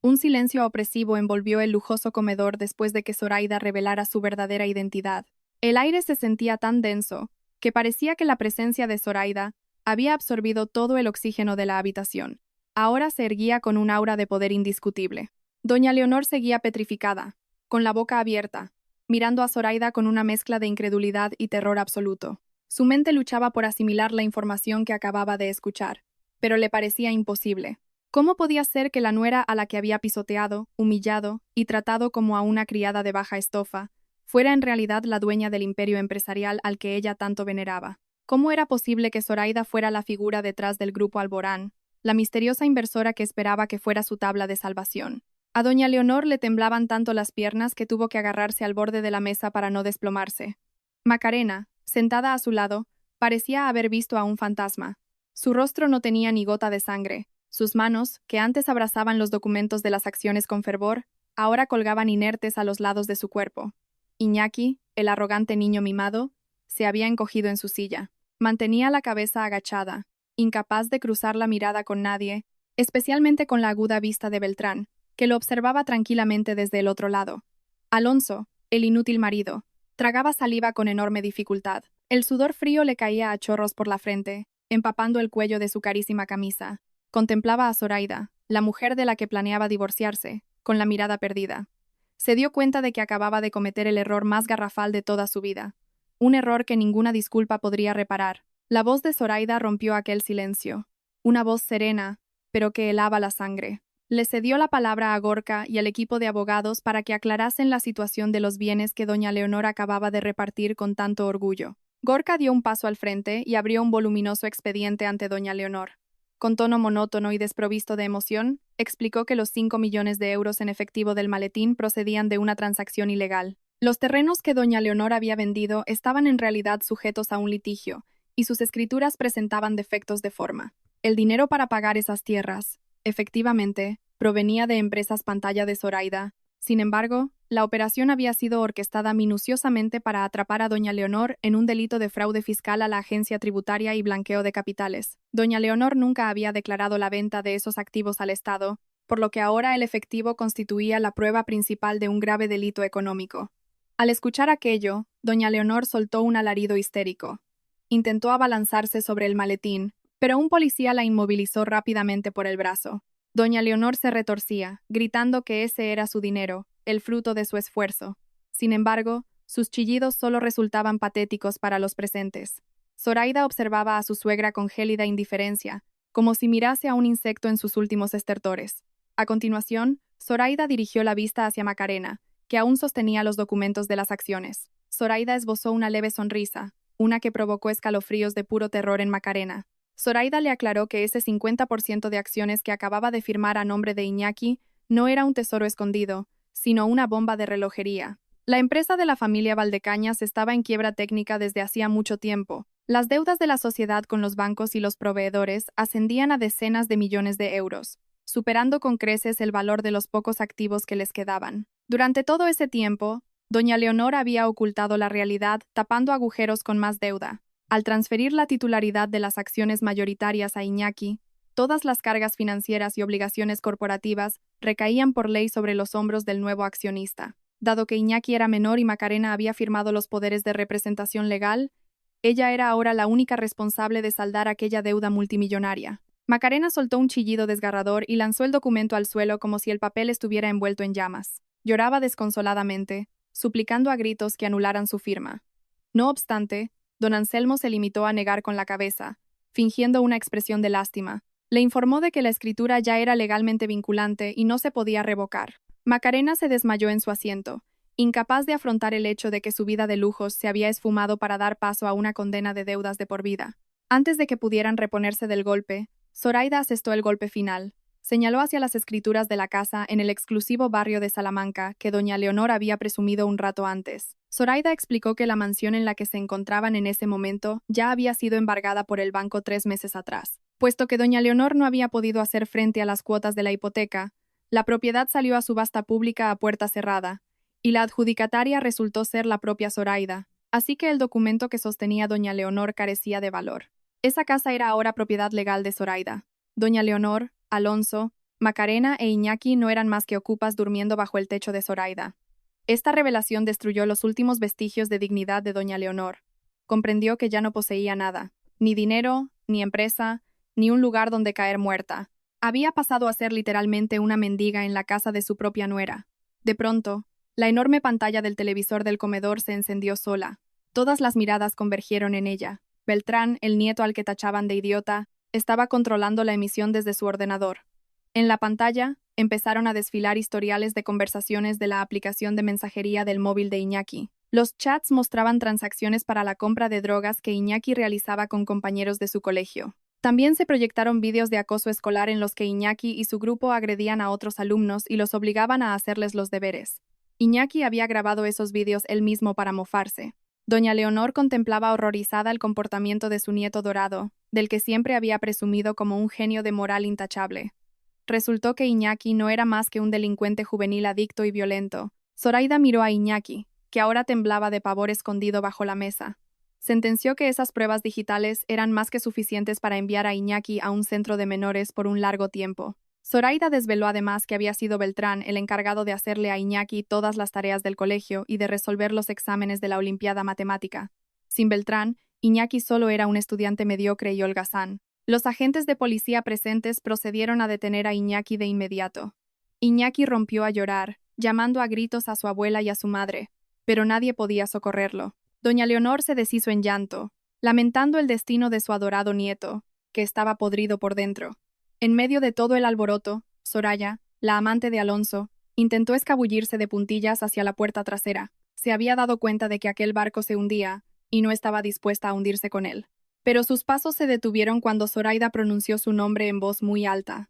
Un silencio opresivo envolvió el lujoso comedor después de que Zoraida revelara su verdadera identidad. El aire se sentía tan denso que parecía que la presencia de Zoraida había absorbido todo el oxígeno de la habitación. Ahora se erguía con un aura de poder indiscutible. Doña Leonor seguía petrificada, con la boca abierta, mirando a Zoraida con una mezcla de incredulidad y terror absoluto. Su mente luchaba por asimilar la información que acababa de escuchar, pero le parecía imposible. ¿Cómo podía ser que la nuera a la que había pisoteado, humillado y tratado como a una criada de baja estofa, fuera en realidad la dueña del imperio empresarial al que ella tanto veneraba? ¿Cómo era posible que Zoraida fuera la figura detrás del Grupo Alborán, la misteriosa inversora que esperaba que fuera su tabla de salvación? A doña Leonor le temblaban tanto las piernas que tuvo que agarrarse al borde de la mesa para no desplomarse. Macarena, sentada a su lado, parecía haber visto a un fantasma. Su rostro no tenía ni gota de sangre. Sus manos, que antes abrazaban los documentos de las acciones con fervor, ahora colgaban inertes a los lados de su cuerpo. Iñaki, el arrogante niño mimado, se había encogido en su silla. Mantenía la cabeza agachada, incapaz de cruzar la mirada con nadie, especialmente con la aguda vista de Beltrán, que lo observaba tranquilamente desde el otro lado. Alonso, el inútil marido, tragaba saliva con enorme dificultad. El sudor frío le caía a chorros por la frente, empapando el cuello de su carísima camisa. Contemplaba a Zoraida, la mujer de la que planeaba divorciarse, con la mirada perdida. Se dio cuenta de que acababa de cometer el error más garrafal de toda su vida. Un error que ninguna disculpa podría reparar. La voz de Zoraida rompió aquel silencio. Una voz serena, pero que helaba la sangre. Le cedió la palabra a Gorka y al equipo de abogados para que aclarasen la situación de los bienes que doña Leonor acababa de repartir con tanto orgullo. Gorka dio un paso al frente y abrió un voluminoso expediente ante doña Leonor. Con tono monótono y desprovisto de emoción, explicó que los 5 millones de euros en efectivo del maletín procedían de una transacción ilegal. Los terrenos que doña Leonor había vendido estaban en realidad sujetos a un litigio, y sus escrituras presentaban defectos de forma. El dinero para pagar esas tierras, efectivamente, provenía de empresas pantalla de Zoraida. Sin embargo, la operación había sido orquestada minuciosamente para atrapar a doña Leonor en un delito de fraude fiscal a la agencia tributaria y blanqueo de capitales. Doña Leonor nunca había declarado la venta de esos activos al Estado, por lo que ahora el efectivo constituía la prueba principal de un grave delito económico. Al escuchar aquello, doña Leonor soltó un alarido histérico. Intentó abalanzarse sobre el maletín, pero un policía la inmovilizó rápidamente por el brazo. Doña Leonor se retorcía, gritando que ese era su dinero, el fruto de su esfuerzo. Sin embargo, sus chillidos solo resultaban patéticos para los presentes. Zoraida observaba a su suegra con gélida indiferencia, como si mirase a un insecto en sus últimos estertores. A continuación, Zoraida dirigió la vista hacia Macarena, que aún sostenía los documentos de las acciones. Zoraida esbozó una leve sonrisa, una que provocó escalofríos de puro terror en Macarena. Zoraida le aclaró que ese 50% de acciones que acababa de firmar a nombre de Iñaki no era un tesoro escondido, sino una bomba de relojería. La empresa de la familia Valdecañas estaba en quiebra técnica desde hacía mucho tiempo. Las deudas de la sociedad con los bancos y los proveedores ascendían a decenas de millones de euros, superando con creces el valor de los pocos activos que les quedaban. Durante todo ese tiempo, doña Leonor había ocultado la realidad tapando agujeros con más deuda. Al transferir la titularidad de las acciones mayoritarias a Iñaki, todas las cargas financieras y obligaciones corporativas recaían por ley sobre los hombros del nuevo accionista. Dado que Iñaki era menor y Macarena había firmado los poderes de representación legal, ella era ahora la única responsable de saldar aquella deuda multimillonaria. Macarena soltó un chillido desgarrador y lanzó el documento al suelo como si el papel estuviera envuelto en llamas. Lloraba desconsoladamente, suplicando a gritos que anularan su firma. No obstante, don Anselmo se limitó a negar con la cabeza, fingiendo una expresión de lástima. Le informó de que la escritura ya era legalmente vinculante y no se podía revocar. Macarena se desmayó en su asiento, incapaz de afrontar el hecho de que su vida de lujos se había esfumado para dar paso a una condena de deudas de por vida. Antes de que pudieran reponerse del golpe, Zoraida asestó el golpe final. Señaló hacia las escrituras de la casa en el exclusivo barrio de Salamanca que doña Leonor había presumido un rato antes. Zoraida explicó que la mansión en la que se encontraban en ese momento ya había sido embargada por el banco 3 meses atrás. Puesto que doña Leonor no había podido hacer frente a las cuotas de la hipoteca, la propiedad salió a subasta pública a puerta cerrada, y la adjudicataria resultó ser la propia Zoraida, así que el documento que sostenía doña Leonor carecía de valor. Esa casa era ahora propiedad legal de Zoraida. Doña Leonor, Alonso, Macarena e Iñaki no eran más que ocupas durmiendo bajo el techo de Zoraida. Esta revelación destruyó los últimos vestigios de dignidad de doña Leonor. Comprendió que ya no poseía nada, ni dinero, ni empresa, ni un lugar donde caer muerta. Había pasado a ser literalmente una mendiga en la casa de su propia nuera. De pronto, la enorme pantalla del televisor del comedor se encendió sola. Todas las miradas convergieron en ella. Beltrán, el nieto al que tachaban de idiota, estaba controlando la emisión desde su ordenador. En la pantalla, empezaron a desfilar historiales de conversaciones de la aplicación de mensajería del móvil de Iñaki. Los chats mostraban transacciones para la compra de drogas que Iñaki realizaba con compañeros de su colegio. También se proyectaron vídeos de acoso escolar en los que Iñaki y su grupo agredían a otros alumnos y los obligaban a hacerles los deberes. Iñaki había grabado esos vídeos él mismo para mofarse. Doña Leonor contemplaba horrorizada el comportamiento de su nieto dorado, del que siempre había presumido como un genio de moral intachable. Resultó que Iñaki no era más que un delincuente juvenil adicto y violento. Zoraida miró a Iñaki, que ahora temblaba de pavor escondido bajo la mesa. Sentenció que esas pruebas digitales eran más que suficientes para enviar a Iñaki a un centro de menores por un largo tiempo. Zoraida desveló además que había sido Beltrán el encargado de hacerle a Iñaki todas las tareas del colegio y de resolver los exámenes de la Olimpiada Matemática. Sin Beltrán, Iñaki solo era un estudiante mediocre y holgazán. Los agentes de policía presentes procedieron a detener a Iñaki de inmediato. Iñaki rompió a llorar, llamando a gritos a su abuela y a su madre, pero nadie podía socorrerlo. Doña Leonor se deshizo en llanto, lamentando el destino de su adorado nieto, que estaba podrido por dentro. En medio de todo el alboroto, Soraya, la amante de Alonso, intentó escabullirse de puntillas hacia la puerta trasera. Se había dado cuenta de que aquel barco se hundía, y no estaba dispuesta a hundirse con él. Pero sus pasos se detuvieron cuando Zoraida pronunció su nombre en voz muy alta.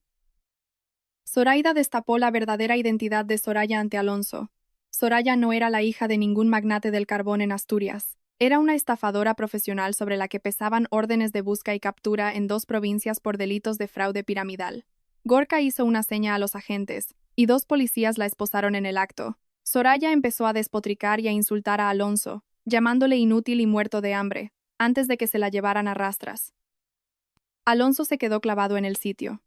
Zoraida destapó la verdadera identidad de Soraya ante Alonso. Soraya no era la hija de ningún magnate del carbón en Asturias. Era una estafadora profesional sobre la que pesaban órdenes de busca y captura en 2 provincias por delitos de fraude piramidal. Gorka hizo una seña a los agentes, y 2 policías la esposaron en el acto. Soraya empezó a despotricar y a insultar a Alonso, llamándole inútil y muerto de hambre, antes de que se la llevaran a rastras. Alonso se quedó clavado en el sitio.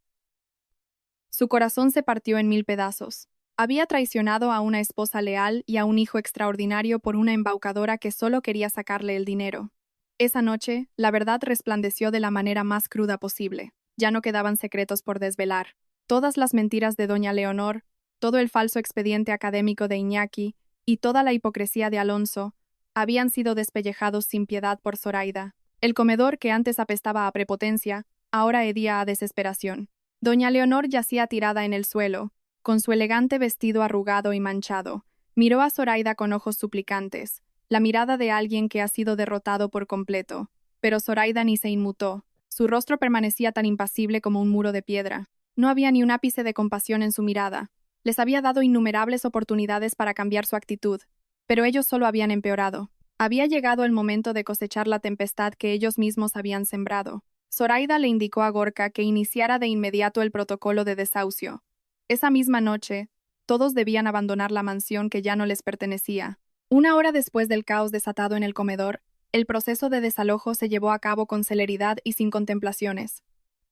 Su corazón se partió en 1000 pedazos. Había traicionado a una esposa leal y a un hijo extraordinario por una embaucadora que solo quería sacarle el dinero. Esa noche, la verdad resplandeció de la manera más cruda posible. Ya no quedaban secretos por desvelar. Todas las mentiras de doña Leonor, todo el falso expediente académico de Iñaki y toda la hipocresía de Alonso habían sido despellejados sin piedad por Zoraida. El comedor, que antes apestaba a prepotencia, ahora hedía a desesperación. Doña Leonor yacía tirada en el suelo, con su elegante vestido arrugado y manchado. Miró a Zoraida con ojos suplicantes, la mirada de alguien que ha sido derrotado por completo. Pero Zoraida ni se inmutó. Su rostro permanecía tan impasible como un muro de piedra. No había ni un ápice de compasión en su mirada. Les había dado innumerables oportunidades para cambiar su actitud, pero ellos solo habían empeorado. Había llegado el momento de cosechar la tempestad que ellos mismos habían sembrado. Zoraida le indicó a Gorka que iniciara de inmediato el protocolo de desahucio. Esa misma noche, todos debían abandonar la mansión que ya no les pertenecía. Una hora después del caos desatado en el comedor, el proceso de desalojo se llevó a cabo con celeridad y sin contemplaciones.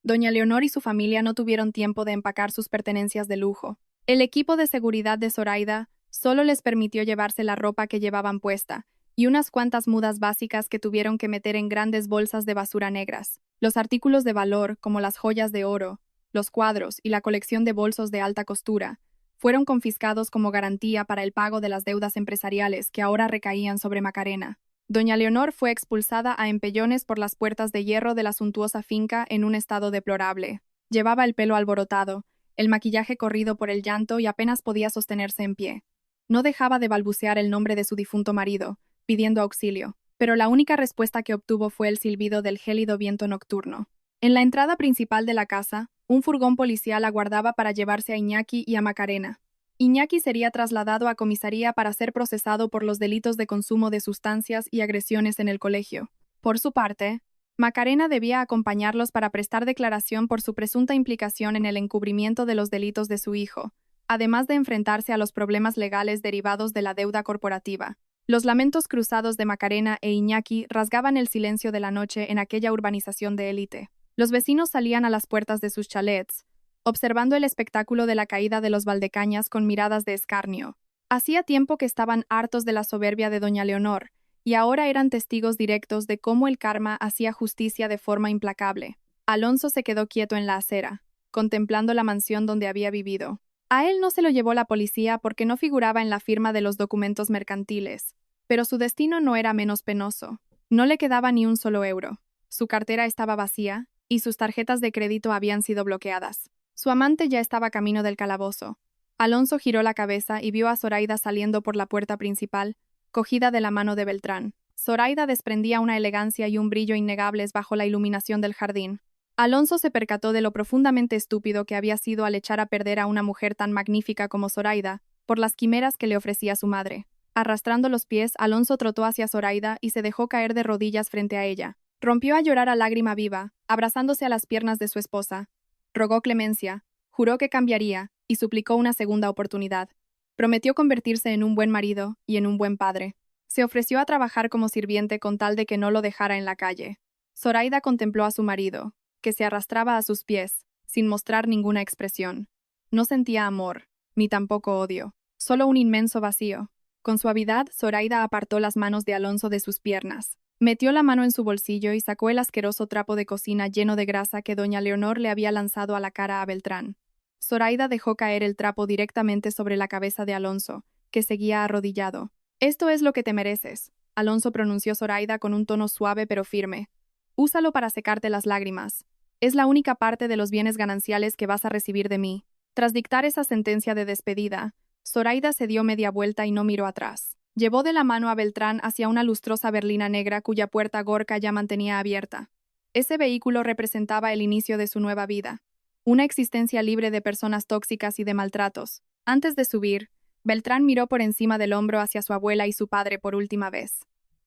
Doña Leonor y su familia no tuvieron tiempo de empacar sus pertenencias de lujo. El equipo de seguridad de Zoraida solo les permitió llevarse la ropa que llevaban puesta y unas cuantas mudas básicas que tuvieron que meter en grandes bolsas de basura negras. Los artículos de valor, como las joyas de oro, los cuadros y la colección de bolsos de alta costura, fueron confiscados como garantía para el pago de las deudas empresariales que ahora recaían sobre Macarena. Doña Leonor fue expulsada a empellones por las puertas de hierro de la suntuosa finca en un estado deplorable. Llevaba el pelo alborotado, el maquillaje corrido por el llanto y apenas podía sostenerse en pie. No dejaba de balbucear el nombre de su difunto marido, pidiendo auxilio, pero la única respuesta que obtuvo fue el silbido del gélido viento nocturno. En la entrada principal de la casa, un furgón policial aguardaba para llevarse a Iñaki y a Macarena. Iñaki sería trasladado a comisaría para ser procesado por los delitos de consumo de sustancias y agresiones en el colegio. Por su parte, Macarena debía acompañarlos para prestar declaración por su presunta implicación en el encubrimiento de los delitos de su hijo, además de enfrentarse a los problemas legales derivados de la deuda corporativa. Los lamentos cruzados de Macarena e Iñaki rasgaban el silencio de la noche en aquella urbanización de élite. Los vecinos salían a las puertas de sus chalets, observando el espectáculo de la caída de los Valdecañas con miradas de escarnio. Hacía tiempo que estaban hartos de la soberbia de doña Leonor, y ahora eran testigos directos de cómo el karma hacía justicia de forma implacable. Alonso se quedó quieto en la acera, contemplando la mansión donde había vivido. A él no se lo llevó la policía porque no figuraba en la firma de los documentos mercantiles, pero su destino no era menos penoso. No le quedaba ni un solo euro. Su cartera estaba vacía, y sus tarjetas de crédito habían sido bloqueadas. Su amante ya estaba camino del calabozo. Alonso giró la cabeza y vio a Zoraida saliendo por la puerta principal, cogida de la mano de Beltrán. Zoraida desprendía una elegancia y un brillo innegables bajo la iluminación del jardín. Alonso se percató de lo profundamente estúpido que había sido al echar a perder a una mujer tan magnífica como Zoraida, por las quimeras que le ofrecía su madre. Arrastrando los pies, Alonso trotó hacia Zoraida y se dejó caer de rodillas frente a ella. Rompió a llorar a lágrima viva, abrazándose a las piernas de su esposa. Rogó clemencia, juró que cambiaría, y suplicó una segunda oportunidad. Prometió convertirse en un buen marido y en un buen padre. Se ofreció a trabajar como sirviente con tal de que no lo dejara en la calle. Zoraida contempló a su marido, que se arrastraba a sus pies, sin mostrar ninguna expresión. No sentía amor, ni tampoco odio, solo un inmenso vacío. Con suavidad, Zoraida apartó las manos de Alonso de sus piernas. Metió la mano en su bolsillo y sacó el asqueroso trapo de cocina lleno de grasa que doña Leonor le había lanzado a la cara a Beltrán. Zoraida dejó caer el trapo directamente sobre la cabeza de Alonso, que seguía arrodillado. «Esto es lo que te mereces», Alonso pronunció Zoraida con un tono suave pero firme. «Úsalo para secarte las lágrimas. Es la única parte de los bienes gananciales que vas a recibir de mí». Tras dictar esa sentencia de despedida, Zoraida se dio media vuelta y no miró atrás. Llevó de la mano a Beltrán hacia una lustrosa berlina negra cuya puerta Gorka ya mantenía abierta. Ese vehículo representaba el inicio de su nueva vida. Una existencia libre de personas tóxicas y de maltratos. Antes de subir, Beltrán miró por encima del hombro hacia su abuela y su padre por última vez.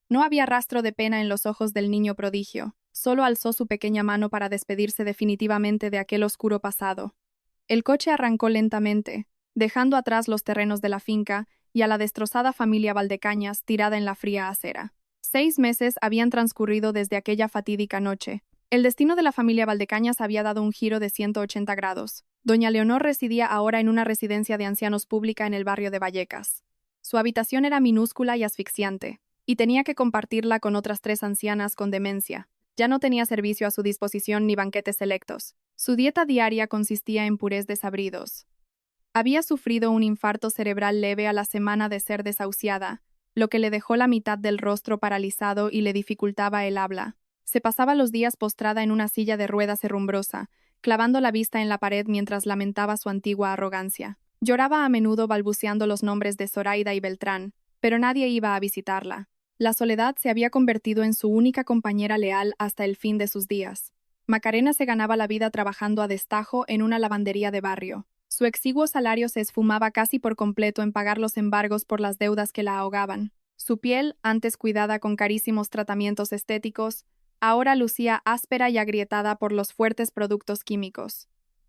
No había rastro de pena en los ojos del niño prodigio. Solo alzó su pequeña mano para despedirse definitivamente de aquel oscuro pasado. El coche arrancó lentamente, dejando atrás los terrenos de la finca y a la destrozada familia Valdecañas tirada en la fría acera. 6 meses habían transcurrido desde aquella fatídica noche. El destino de la familia Valdecañas había dado un giro de 180 grados. Doña Leonor residía ahora en una residencia de ancianos pública en el barrio de Vallecas. Su habitación era minúscula y asfixiante, y tenía que compartirla con otras 3 ancianas con demencia. Ya no tenía servicio a su disposición ni banquetes selectos. Su dieta diaria consistía en purés desabridos, Había sufrido un infarto cerebral leve a la semana de ser desahuciada, lo que le dejó la mitad del rostro paralizado y le dificultaba el habla. Se pasaba los días postrada en una silla de ruedas herrumbrosa, clavando la vista en la pared mientras lamentaba su antigua arrogancia. Lloraba a menudo balbuceando los nombres de Zoraida y Beltrán, pero nadie iba a visitarla. La soledad se había convertido en su única compañera leal hasta el fin de sus días. Macarena se ganaba la vida trabajando a destajo en una lavandería de barrio. Su exiguo salario se esfumaba casi por completo en pagar los embargos por las deudas que la ahogaban. Su piel, antes cuidada con carísimos tratamientos estéticos, ahora lucía áspera y agrietada por los fuertes productos químicos.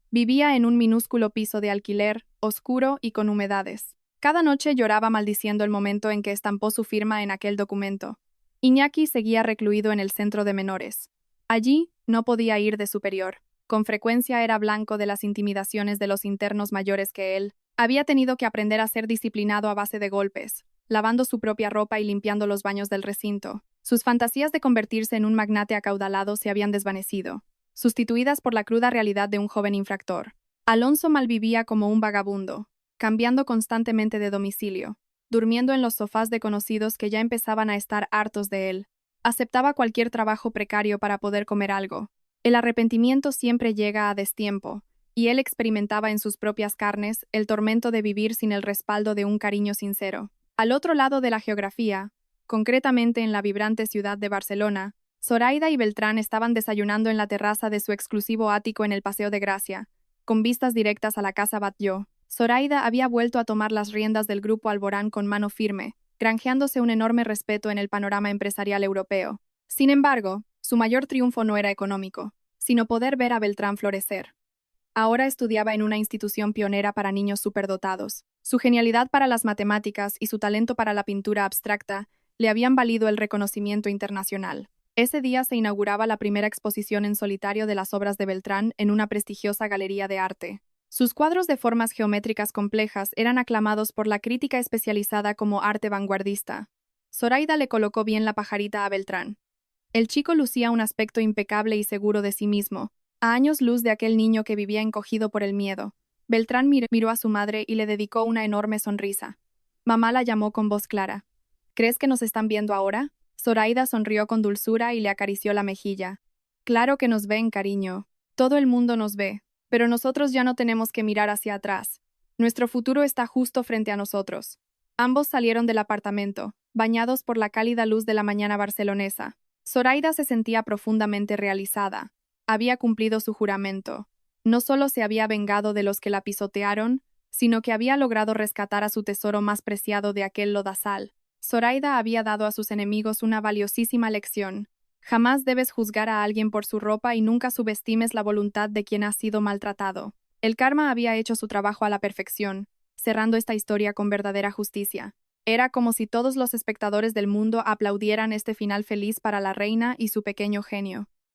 Vivía en un minúsculo piso de alquiler, oscuro y con humedades. Cada noche lloraba maldiciendo el momento en que estampó su firma en aquel documento. Iñaki seguía recluido en el centro de menores. Allí no podía ir de superior. Con frecuencia era blanco de las intimidaciones de los internos mayores que él. Había tenido que aprender a ser disciplinado a base de golpes, lavando su propia ropa y limpiando los baños del recinto. Sus fantasías de convertirse en un magnate acaudalado se habían desvanecido, sustituidas por la cruda realidad de un joven infractor. Alonso malvivía como un vagabundo, cambiando constantemente de domicilio, durmiendo en los sofás de conocidos que ya empezaban a estar hartos de él. Aceptaba cualquier trabajo precario para poder comer algo. El arrepentimiento siempre llega a destiempo, y él experimentaba en sus propias carnes el tormento de vivir sin el respaldo de un cariño sincero. Al otro lado de la geografía, concretamente en la vibrante ciudad de Barcelona, Zoraida y Beltrán estaban desayunando en la terraza de su exclusivo ático en el Paseo de Gracia, con vistas directas a la casa Batlló. Zoraida había vuelto a tomar las riendas del grupo Alborán con mano firme, granjeándose un enorme respeto en el panorama empresarial europeo. Sin embargo, su mayor triunfo no era económico, sino poder ver a Beltrán florecer. Ahora estudiaba en una institución pionera para niños superdotados. Su genialidad para las matemáticas y su talento para la pintura abstracta le habían valido el reconocimiento internacional. Ese día se inauguraba la primera exposición en solitario de las obras de Beltrán en una prestigiosa galería de arte. Sus cuadros de formas geométricas complejas eran aclamados por la crítica especializada como arte vanguardista. Zoraida le colocó bien la pajarita a Beltrán. El chico lucía un aspecto impecable y seguro de sí mismo, a años luz de aquel niño que vivía encogido por el miedo. Beltrán miró a su madre y le dedicó una enorme sonrisa. Mamá la llamó con voz clara. ¿Crees que nos están viendo ahora? Zoraida sonrió con dulzura y le acarició la mejilla. Claro que nos ven, cariño. Todo el mundo nos ve, pero nosotros ya no tenemos que mirar hacia atrás. Nuestro futuro está justo frente a nosotros. Ambos salieron del apartamento, bañados por la cálida luz de la mañana barcelonesa. Zoraida se sentía profundamente realizada. Había cumplido su juramento. No solo se había vengado de los que la pisotearon, sino que había logrado rescatar a su tesoro más preciado de aquel lodazal. Zoraida había dado a sus enemigos una valiosísima lección. Jamás debes juzgar a alguien por su ropa y nunca subestimes la voluntad de quien ha sido maltratado. El karma había hecho su trabajo a la perfección, cerrando esta historia con verdadera justicia. Era como si todos los espectadores del mundo aplaudieran este final feliz para la reina y su pequeño genio.